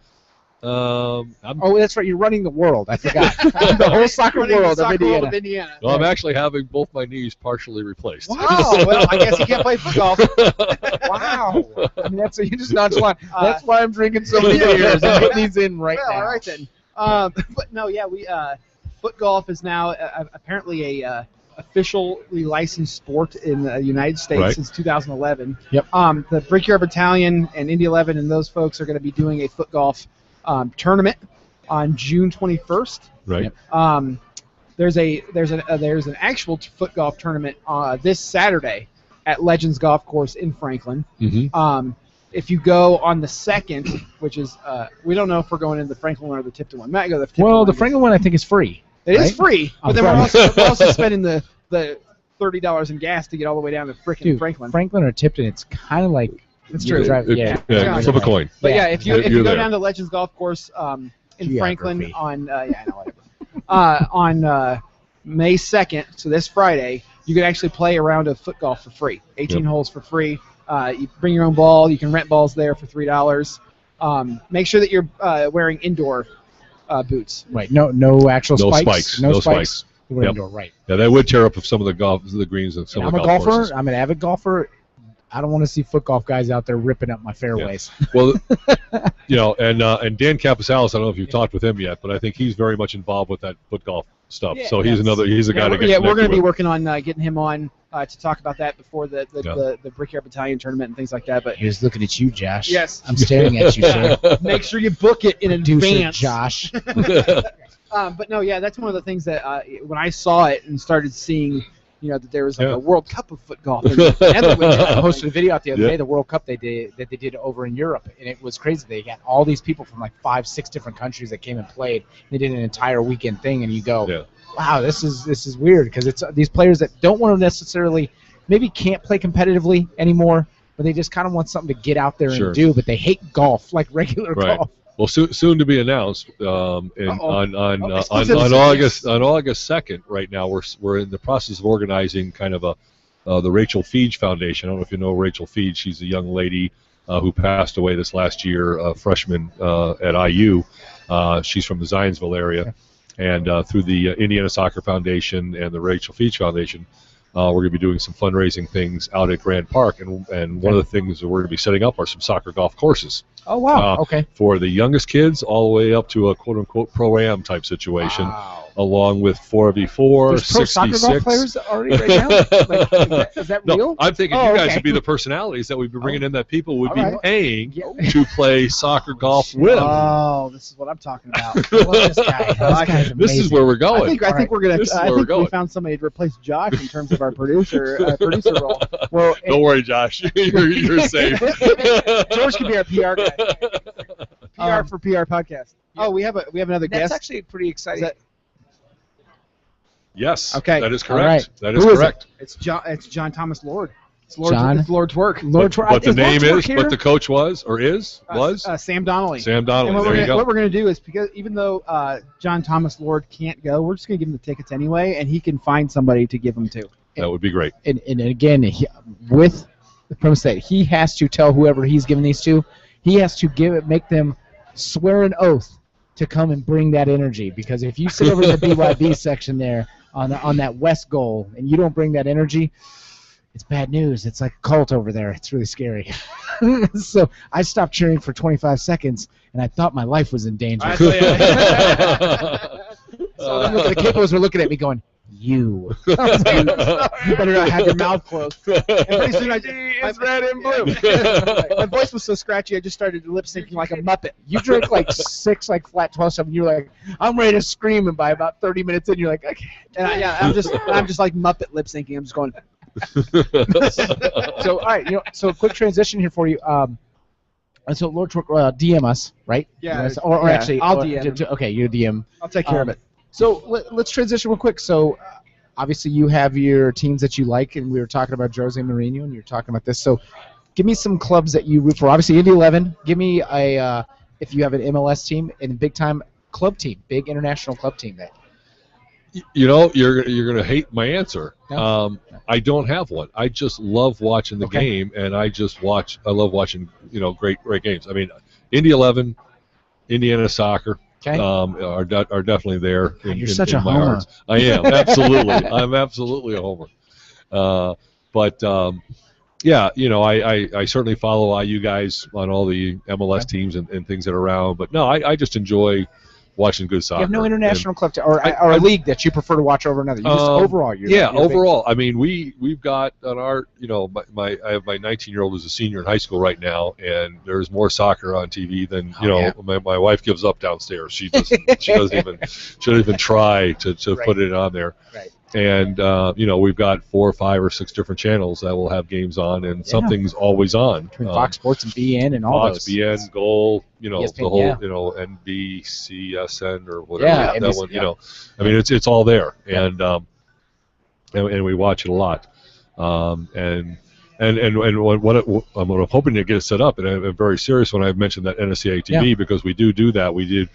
That's right. You're running the world. I forgot. The whole soccer world of Indiana. No, I'm actually having both my knees partially replaced. Wow. Well, I guess you can't play foot golf. Wow. I mean, you're just nonchalant. That's why I'm drinking so many beers and getting these in now. All right then. But no, we foot golf is now apparently a officially licensed sport in the United States since 2011. Yep. The Brickyard Battalion and Indy 11 and those folks are going to be doing a foot golf tournament on June 21st. Right. There's an actual foot golf tournament this Saturday at Legends Golf Course in Franklin. Mm-hmm. If you go on the 2nd, which is we don't know if we're going into the Franklin one or the Tipton one. Might go the Tipton one. The Franklin one I think is free. It is free, but then we're also spending the $30 in gas to get all the way down to frickin' Franklin. Franklin or Tipton, it's kind of like it's true. Flip a coin. But if you go down to Legends Golf Course in Franklin on on May 2nd, so this Friday, you can actually play a round of foot golf for free. 18 holes for free. You bring your own ball. You can rent balls there for $3. Make sure that you're wearing indoor boots. Right. No actual spikes. No spikes. Indoor, right. Yeah, that would tear up some of the greens and some of the golf courses. I'm an avid golfer. I don't want to see foot golf guys out there ripping up my fairways. Yeah. Well, and Dan Caposalis, I don't know if you've talked with him yet, but I think he's very much involved with that foot golf stuff. So he's a guy to get connected with. We're going to be working on getting him on to talk about that before the Brickyard Battalion tournament and things like that. But he's looking at you, Josh. Yes, I'm staring at you, sir. Make sure you book it in advance, Josh. But no, that's one of the things that when I saw it and started seeing, that there was like a World Cup of foot golf. I posted a video out the other day, the World Cup they did over in Europe, and it was crazy. They got all these people from like 5-6 different countries that came and played. They did an entire weekend thing, and you go, wow, this is weird because it's these players that don't want to necessarily, maybe can't play competitively anymore, but they just kind of want something to get out there and do, but they hate golf like regular golf. Well, soon to be announced. On August 2nd, right now we're in the process of organizing kind of the Rachel Feege Foundation. I don't know if you know Rachel Feege. She's a young lady who passed away this last year, a freshman at IU. She's from the Zionsville area, and through the Indiana Soccer Foundation and the Rachel Feege Foundation, we're going to be doing some fundraising things out at Grand Park, and one of the things that we're going to be setting up are some soccer golf courses. Oh, wow. Okay. For the youngest kids all the way up to a quote-unquote pro-am type situation, along with 4v4, There's 66. Pro soccer golf players already right now? Is that real? No, I'm thinking you guys would be the personalities that we'd be bringing in that people would be paying to play soccer golf with. Oh, this is what I'm talking about. I love this guy. This is where we're going. I think we're going to. I think we found somebody to replace Josh in terms of our producer role. Well, don't worry, Josh. You're safe. George can be our PR guy. PR for PR podcast. Oh, we have another guest. That's actually pretty exciting. Yes. Okay. That is correct. Right. That is correct. It's John Thomas Lord. It's But Lord Twerk. the name is, but the coach was Sam Donnelly. Sam Donnelly. And there you go. What we're going to do is, because even though John Thomas Lord can't go, we're just going to give him the tickets anyway, and he can find somebody to give them to. That would be great. And again, with the premise that he has to tell whoever he's giving these to, he has to make them swear an oath to come and bring that energy, because if you sit over in the BYB section there on that west goal and you don't bring that energy, it's bad news. It's like a cult over there. It's really scary. So I stopped cheering for 25 seconds, and I thought my life was in danger. So the capos were looking at me going, you better not have your mouth closed. And pretty soon it's red and blue. My voice was so scratchy I just started lip syncing like a Muppet. You drank like 6 like flat 12 and you're like, I'm ready to scream, and by about 30 minutes in you're like, okay. And I'm just like Muppet lip syncing. I'm just going. So all right, so a quick transition here for you. And so Lord DM us, right? Yeah. Or actually, I'll DM. Okay, you DM. I'll take care of it. So let's transition real quick. So obviously you have your teams that you like, and we were talking about Jose Mourinho, and you're talking about this. So give me some clubs that you root for. Obviously Indy 11. Give me a if you have an MLS team and a big time club team, big international club team that. You're gonna hate my answer. No. I don't have one. I just love watching the game, and I love watching great games. I mean, Indy 11, Indiana soccer. Okay. Are definitely there. God, you're such a homer. Heart. I am absolutely. I'm absolutely a homer. Yeah, I certainly follow you guys on all the MLS teams and things that are around. But no, I just enjoy watching good soccer. You have no international club or a league that you prefer to watch over another. You just overall. You're overall. I mean, we've got on our I have my 19-year-old who's a senior in high school right now, and there's more soccer on TV than my wife gives up downstairs. She doesn't even try to put it on there. Right. And we've got 4 or 5 or 6 different channels that will have games on, and something's always on. Between Fox Sports and BN and all Fox, those. BN, Goal, ESPN, the whole, NBCSN or whatever that NBC, one. Yeah. I mean, it's all there, and we watch it a lot, and what I'm hoping to get it set up, and I'm very serious when I mentioned that NSCA TV because we do that. We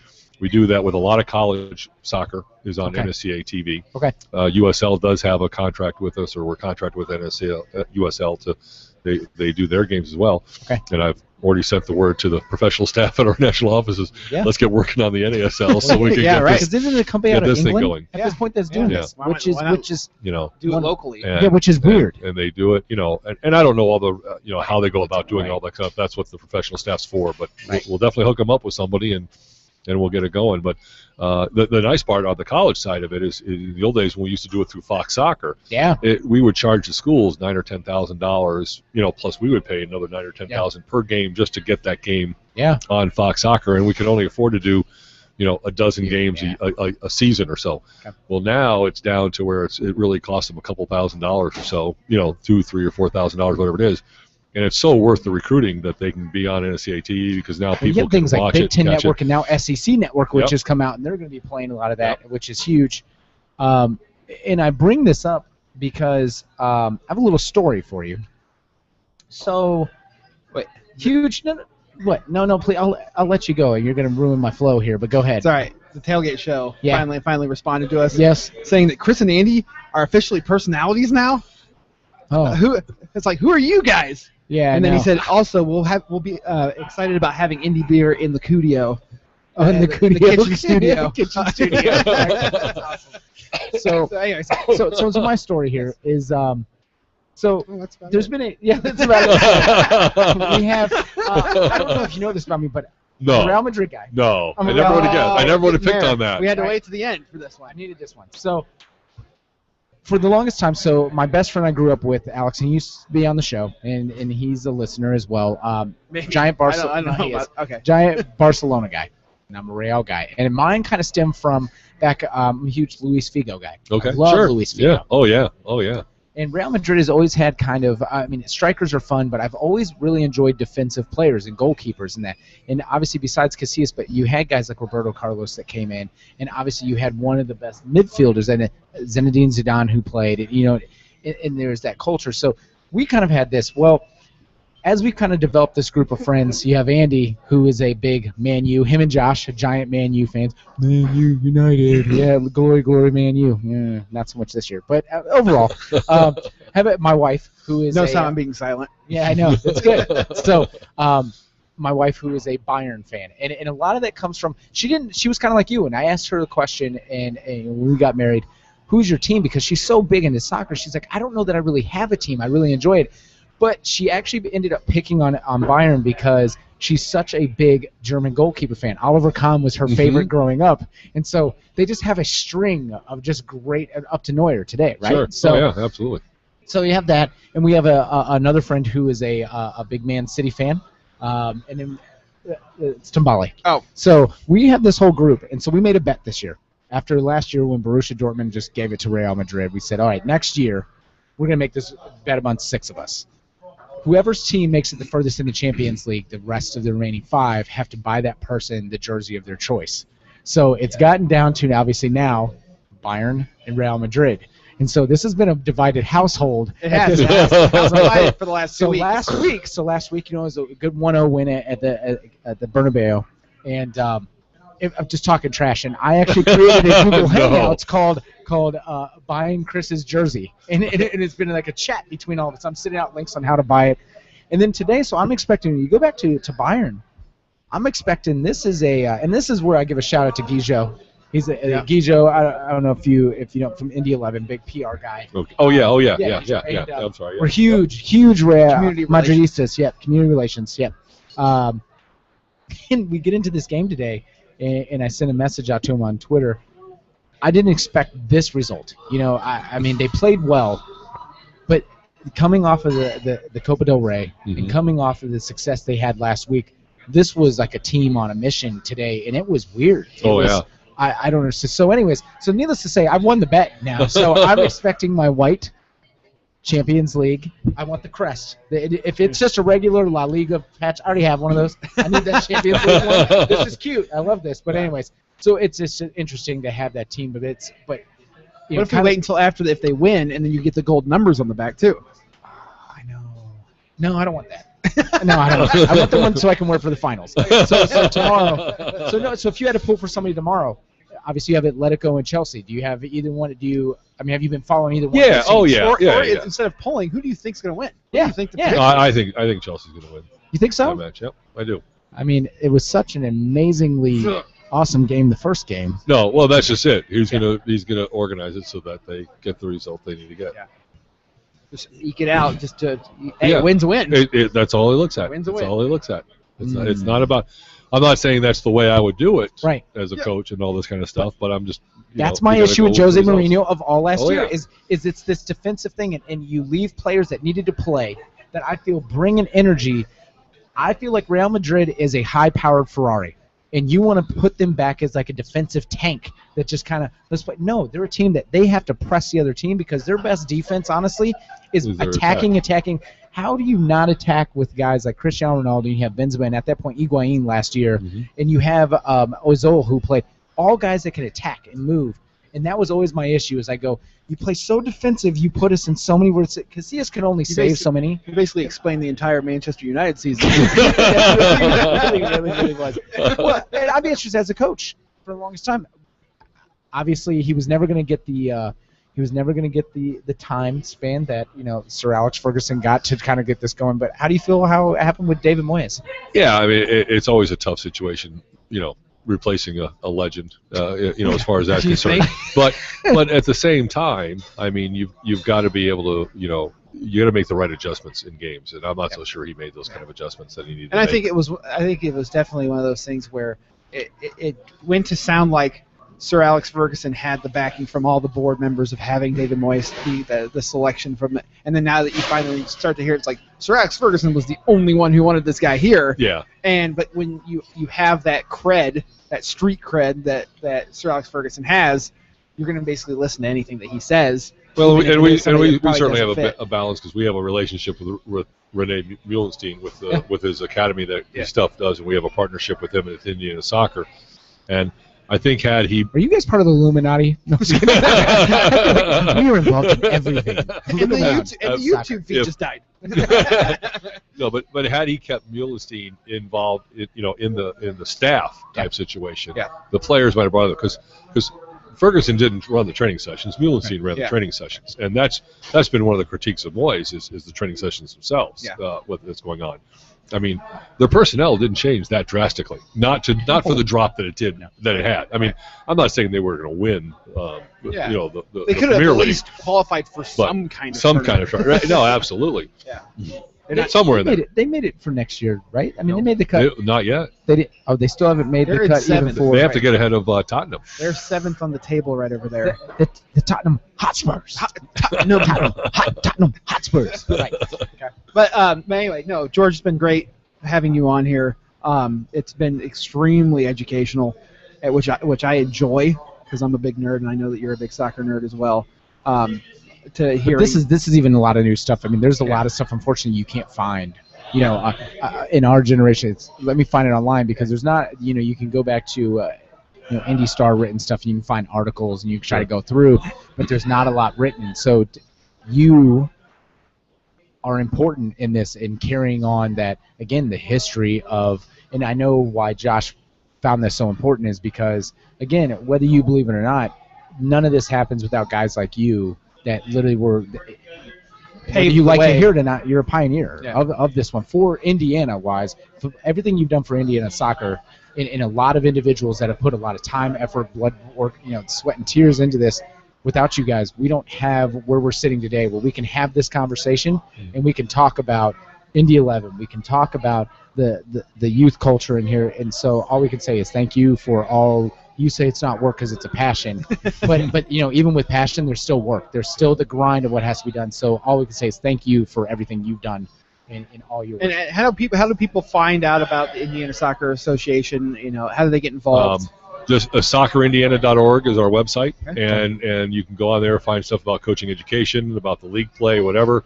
do that with a lot of college soccer is on NSCA TV. Okay. USL does have a contract with us, or we're contracted with USL to they do their games as well. Okay. And I've already sent the word to the professional staff at our national offices. Yeah. Let's get working on the NASL so we can get right. Because isn't it a company out of this England thing going. at this point that's doing this, which is do it locally. Which is weird. And they do it, and I don't know all the how they go about doing all that stuff. That's what the professional staff's for. But we'll definitely hook them up with somebody and we'll get it going. But the nice part on the college side of it is in the old days when we used to do it through Fox Soccer, we would charge the schools $9,000 or $10,000, plus we would pay another $9,000 or $10,000 per game just to get that game on Fox Soccer, and we could only afford to do a dozen games a season or so. Okay. Well, now it's down to where it really costs them a couple $1,000s or so, $2,000, $3,000 or $4,000, whatever it is. And it's so worth the recruiting that they can be on NSCA TV because now people can things like watch Big it, Ten catch Network it. and now SEC Network, which has come out, and they're going to be playing a lot of that, which is huge. And I bring this up because I have a little story for you. So, huge. No, please. I'll let you go. You're going to ruin my flow here, but go ahead. It's all right. The Tailgate Show finally responded to us. Yes. Saying that Chris and Andy are officially personalities now. Oh. Who are you guys? Yeah. And then he said, also, we'll be excited about having Indy beer in the Cudio. In the kitchen studio. Kitchen studio. That's awesome. So my story here is there's been that's about it. We have I don't know if you know this about me, but I'm a Real Madrid guy. No, I never would have guessed. I never would have picked on that. We had to wait to the end for this one. I needed this one. So for the longest time, my best friend I grew up with, Alex, he used to be on the show, and he's a listener as well. Giant Barcelona. Giant Barcelona guy, and I'm a Real guy. And mine kind of stemmed from back. I'm a huge Luis Figo guy. Okay, I love Luis Figo. Yeah. Oh yeah. And Real Madrid has always had kind of, strikers are fun, but I've always really enjoyed defensive players and goalkeepers and that. And obviously, besides Casillas, but you had guys like Roberto Carlos that came in, and obviously you had one of the best midfielders, and Zinedine Zidane, who played, and there's that culture. So we kind of had this. Well, as we kind of developed this group of friends, you have Andy, who is a big Man U. Him and Josh are giant Man U fans. Man U United. Yeah, glory, Man U. Yeah, not so much this year. But overall, have my wife, who is I'm being silent. Yeah, I know. It's good. So my wife, who is a Bayern fan, and a lot of that comes from she was kind of like you, and I asked her the question, and when we got married, who's your team? Because she's so big into soccer, she's like, I don't know that I really have a team. I really enjoy it, but she actually ended up picking on Bayern because she's such a big German goalkeeper fan. Oliver Kahn was her favorite growing up, and so they just have a string of just great up to Neuer today, right? Sure. So, yeah, absolutely. So you have that, and we have another friend who is a big Man City fan, and then it's Tambali. Oh. So we have this whole group, and so we made a bet this year. After last year when Borussia Dortmund just gave it to Real Madrid, we said, all right, next year we're going to make this bet among 6 of us. Whoever's team makes it the furthest in the Champions League, the rest of the remaining 5 have to buy that person the jersey of their choice. So it's gotten down to, obviously now, Bayern and Real Madrid. And so this has been a divided household. It has. Divided for the last 2 weeks. Last week, it was a good 1-0 win at the Bernabeu. And I'm just talking trash. And I actually created a Google Hangouts called Buying Chris's Jersey. And it's been like a chat between all of us. I'm sending out links on how to buy it. And then today, so I'm expecting, you go back to Bayern, I'm expecting this is and this is where I give a shout out to Guijo. He's Guijo. I don't know if you know from Indy 11, big PR guy. Okay. Oh yeah. And, I'm sorry. Yeah. We're huge Madridistas. Yeah, community relations. Yeah. And we get into this game today, and I sent a message out to him on Twitter. I didn't expect this result. I mean, they played well, but coming off of the Copa del Rey and coming off of the success they had last week, this was like a team on a mission today, and it was weird. I don't understand. So anyways, needless to say, I've won the bet now. So I'm expecting my white Champions League. I want the crest. If it's just a regular La Liga patch, I already have one of those. I need that Champions League one. This is cute. I love this. But anyways, so it's just interesting to have that team. But what if we wait until after if they win, and then you get the gold numbers on the back too? I know. No, I don't want that. No, I don't. I want the one so I can wear for the finals. So tomorrow. So if you had to pull for somebody tomorrow, obviously you have Atletico and Chelsea. Do you have either one? Have you been following either one? Yeah. Or Yeah. instead of polling, who do you think's going to win? Yeah. Who do you think No, I think Chelsea's going to win. You think so? That match. Yep, I do. I mean, it was such an amazingly awesome game. The first game. No, well, that's just it. He's gonna organize it so that they get the result they need to get. Yeah. Just eke it out. A win's a win. That's all he looks at. Win's a That's win. all he looks at. It's not about. I'm not saying that's the way I would do it as a coach and all this kind of stuff, but I'm just. That's my issue with Jose Mourinho of all last year. Yeah. Is it's this defensive thing, and you leave players that needed to play that I feel bring an energy. I feel like Real Madrid is a high-powered Ferrari, and you want to put them back as like a defensive tank that just kind of let's play. No, they're a team that they have to press the other team because their best defense, honestly, is attacking. How do you not attack with guys like Cristiano Ronaldo? You have Benzema, and at that point, Higuain last year, and you have Ozil who played. All guys that can attack and move. And that was always my issue as I go, you play so defensive, you put us in so many words. Casillas can only save so many. You basically explained the entire Manchester United season. really was. Well, and I'd be interested as a coach for the longest time. Obviously, he was never going to get the time span that Sir Alex Ferguson got to kind of get this going. But how do you feel how it happened with David Moyes? Yeah, I mean it's always a tough situation, replacing a legend, as far as that's concerned. But at the same time, I mean, you've got to be able to, you got to make the right adjustments in games, and I'm not so sure he made those kind of adjustments that he needed. And I think it was definitely one of those things where it went to sound like Sir Alex Ferguson had the backing from all the board members of having David Moyes be the selection from it. And then now that you finally start to hear it's like Sir Alex Ferguson was the only one who wanted this guy here. Yeah. But when you have that cred, that street cred that Sir Alex Ferguson has, you're going to basically listen to anything that he says. Well, we certainly have a balance because we have a relationship with Rene Muhlenstein with his academy that his stuff does, and we have a partnership with him at Indiana Soccer. And I think had he... Are you guys part of the Illuminati? No, I'm just kidding. We were involved in everything. And the YouTube feed just died. No, but had he kept Muhlenstein involved, in the staff type situation, the players might have brought it up because Ferguson didn't run the training sessions. Muhlenstein ran the training sessions, and that's been one of the critiques of Moyes is the training sessions themselves. What's going on. I mean, their personnel didn't change that drastically. Not for the drop that it did that it had. I mean, I'm not saying they were going to win. They could have at least qualified for some kind of tournament. Right? No, absolutely. Somewhere in there. They made it for next year, right? I mean, they made the cut. Not yet. They did. Oh, they still haven't made the cut even for. They have to get ahead of Tottenham. They're 7th on the table right over there. The Tottenham Hotspurs. Tottenham Hotspurs. Right. Okay. But anyway, no, George, it's been great having you on here. It's been extremely educational, which I enjoy because I'm a big nerd and I know that you're a big soccer nerd as well. To hear this is even a lot of new stuff. I mean, there's a lot of stuff, unfortunately, you can't find. You know, in our generation, let me find it online because there's not. You know, you can go back to Indy Star written stuff, and you can find articles, and you can try to go through, but there's not a lot written. So you are important in this, in carrying on that, again, the history of, and I know why Josh found this so important is because, again, whether you believe it or not, none of this happens without guys like you that literally were, whether you like to hear it or not, you're a pioneer of this one. For Indiana-wise, for everything you've done for Indiana soccer, in a lot of individuals that have put a lot of time, effort, blood work, sweat and tears into this, without you guys, we don't have where we're sitting today where we can have this conversation and we can talk about Indy 11. We can talk about the youth culture in here. And so all we can say is thank you for all. You say it's not work because it's a passion. but even with passion, there's still work. There's still the grind of what has to be done. So all we can say is thank you for everything you've done in all your work. And how do people find out about the Indiana Soccer Association? How do they get involved? Just soccerindiana.org is our website, and you can go on there and find stuff about coaching education, about the league play, whatever.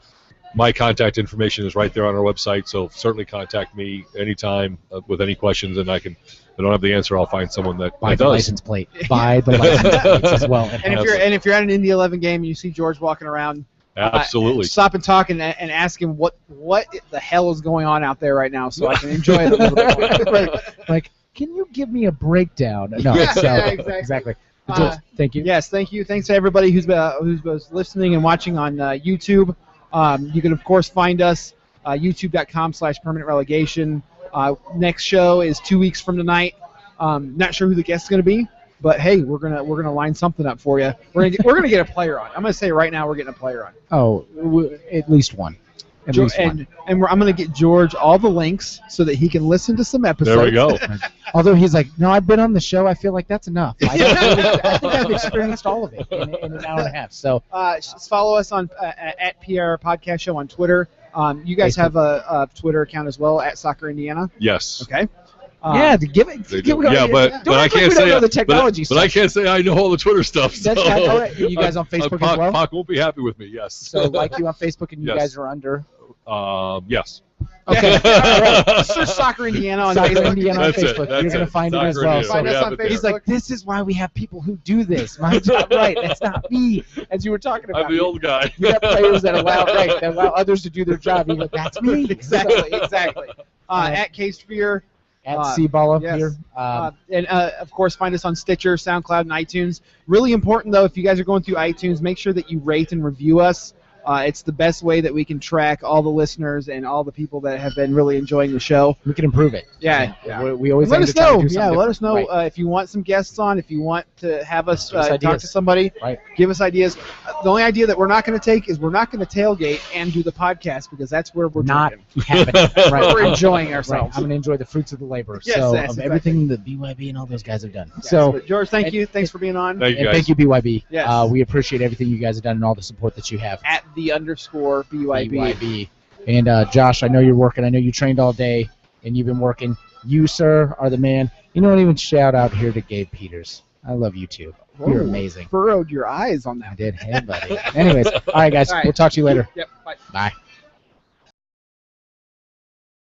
My contact information is right there on our website, so certainly contact me anytime with any questions, and if I don't have the answer, I'll find someone that Buy the does. license plate. Buy the license plates as well. And if you're at an Indy 11 game and you see George walking around, absolutely stop and talk and ask him what the hell is going on out there right now, so I can enjoy it a little bit more. Like, can you give me a breakdown? No, exactly. George, thank you. Yes, thank you. Thanks to everybody who's listening and watching on YouTube. You can, of course, find us youtube.com/permanent relegation. Next show is 2 weeks from tonight. Not sure who the guest is going to be, but hey, we're gonna line something up for you. We're gonna get a player on. I'm gonna say right now we're getting a player on. Oh, at least one. At least one. And I'm gonna get George all the links so that he can listen to some episodes. There we go. Although he's like, no, I've been on the show. I feel like that's enough. I think I've experienced all of it in an hour and a half. So just follow us on at PR Podcast Show on Twitter. You guys have a Twitter account as well at Soccer Indiana. Yes. Okay. Give it. But I can't say the technology. But I can't say I know all the Twitter stuff. That's all right. You guys on Facebook as well? Pac won't be happy with me. Yes. So like you on Facebook, and you guys are under. Yes. Okay. All right. Search Soccer Indiana on Soccer Facebook. Indiana on Facebook. You're going to find it as well. Find us on Facebook. He's like, this is why we have people who do this. Mine's not right. That's not me. As you were talking about. I'm the old guy. You got players that allow others to do their job. You're like, that's me. Exactly. At K-Sphere. At C-Balla here. And, of course, find us on Stitcher, SoundCloud, and iTunes. Really important, though, if you guys are going through iTunes, make sure that you rate and review us. It's the best way that we can track all the listeners and all the people that have been really enjoying the show. We can improve it. Yeah. We always let us know. Let us know right. If you want some guests on, if you want to have us talk to somebody. Right. Give us ideas. The only idea that we're not going to take is we're not going to tailgate and do the podcast because that's where we're not having it. Right. We're enjoying ourselves. Right. I'm going to enjoy the fruits of the labor. Yes, of exactly. everything that BYB and all those guys have done. Yes, so, George, thank you. Thanks for being on. Thank you, and thank you, BYB. Yes. We appreciate everything you guys have done and all the support that you have. At _BYB. BYB. And Josh, I know you're working. I know you trained all day, and you've been working. You, sir, are the man. You don't even shout out here to Gabe Peters. I love you, too. You're amazing. Furrowed your eyes on that. I did. Hey, buddy. Anyways, all right, guys. All right. We'll talk to you later. Yep. Bye. Bye.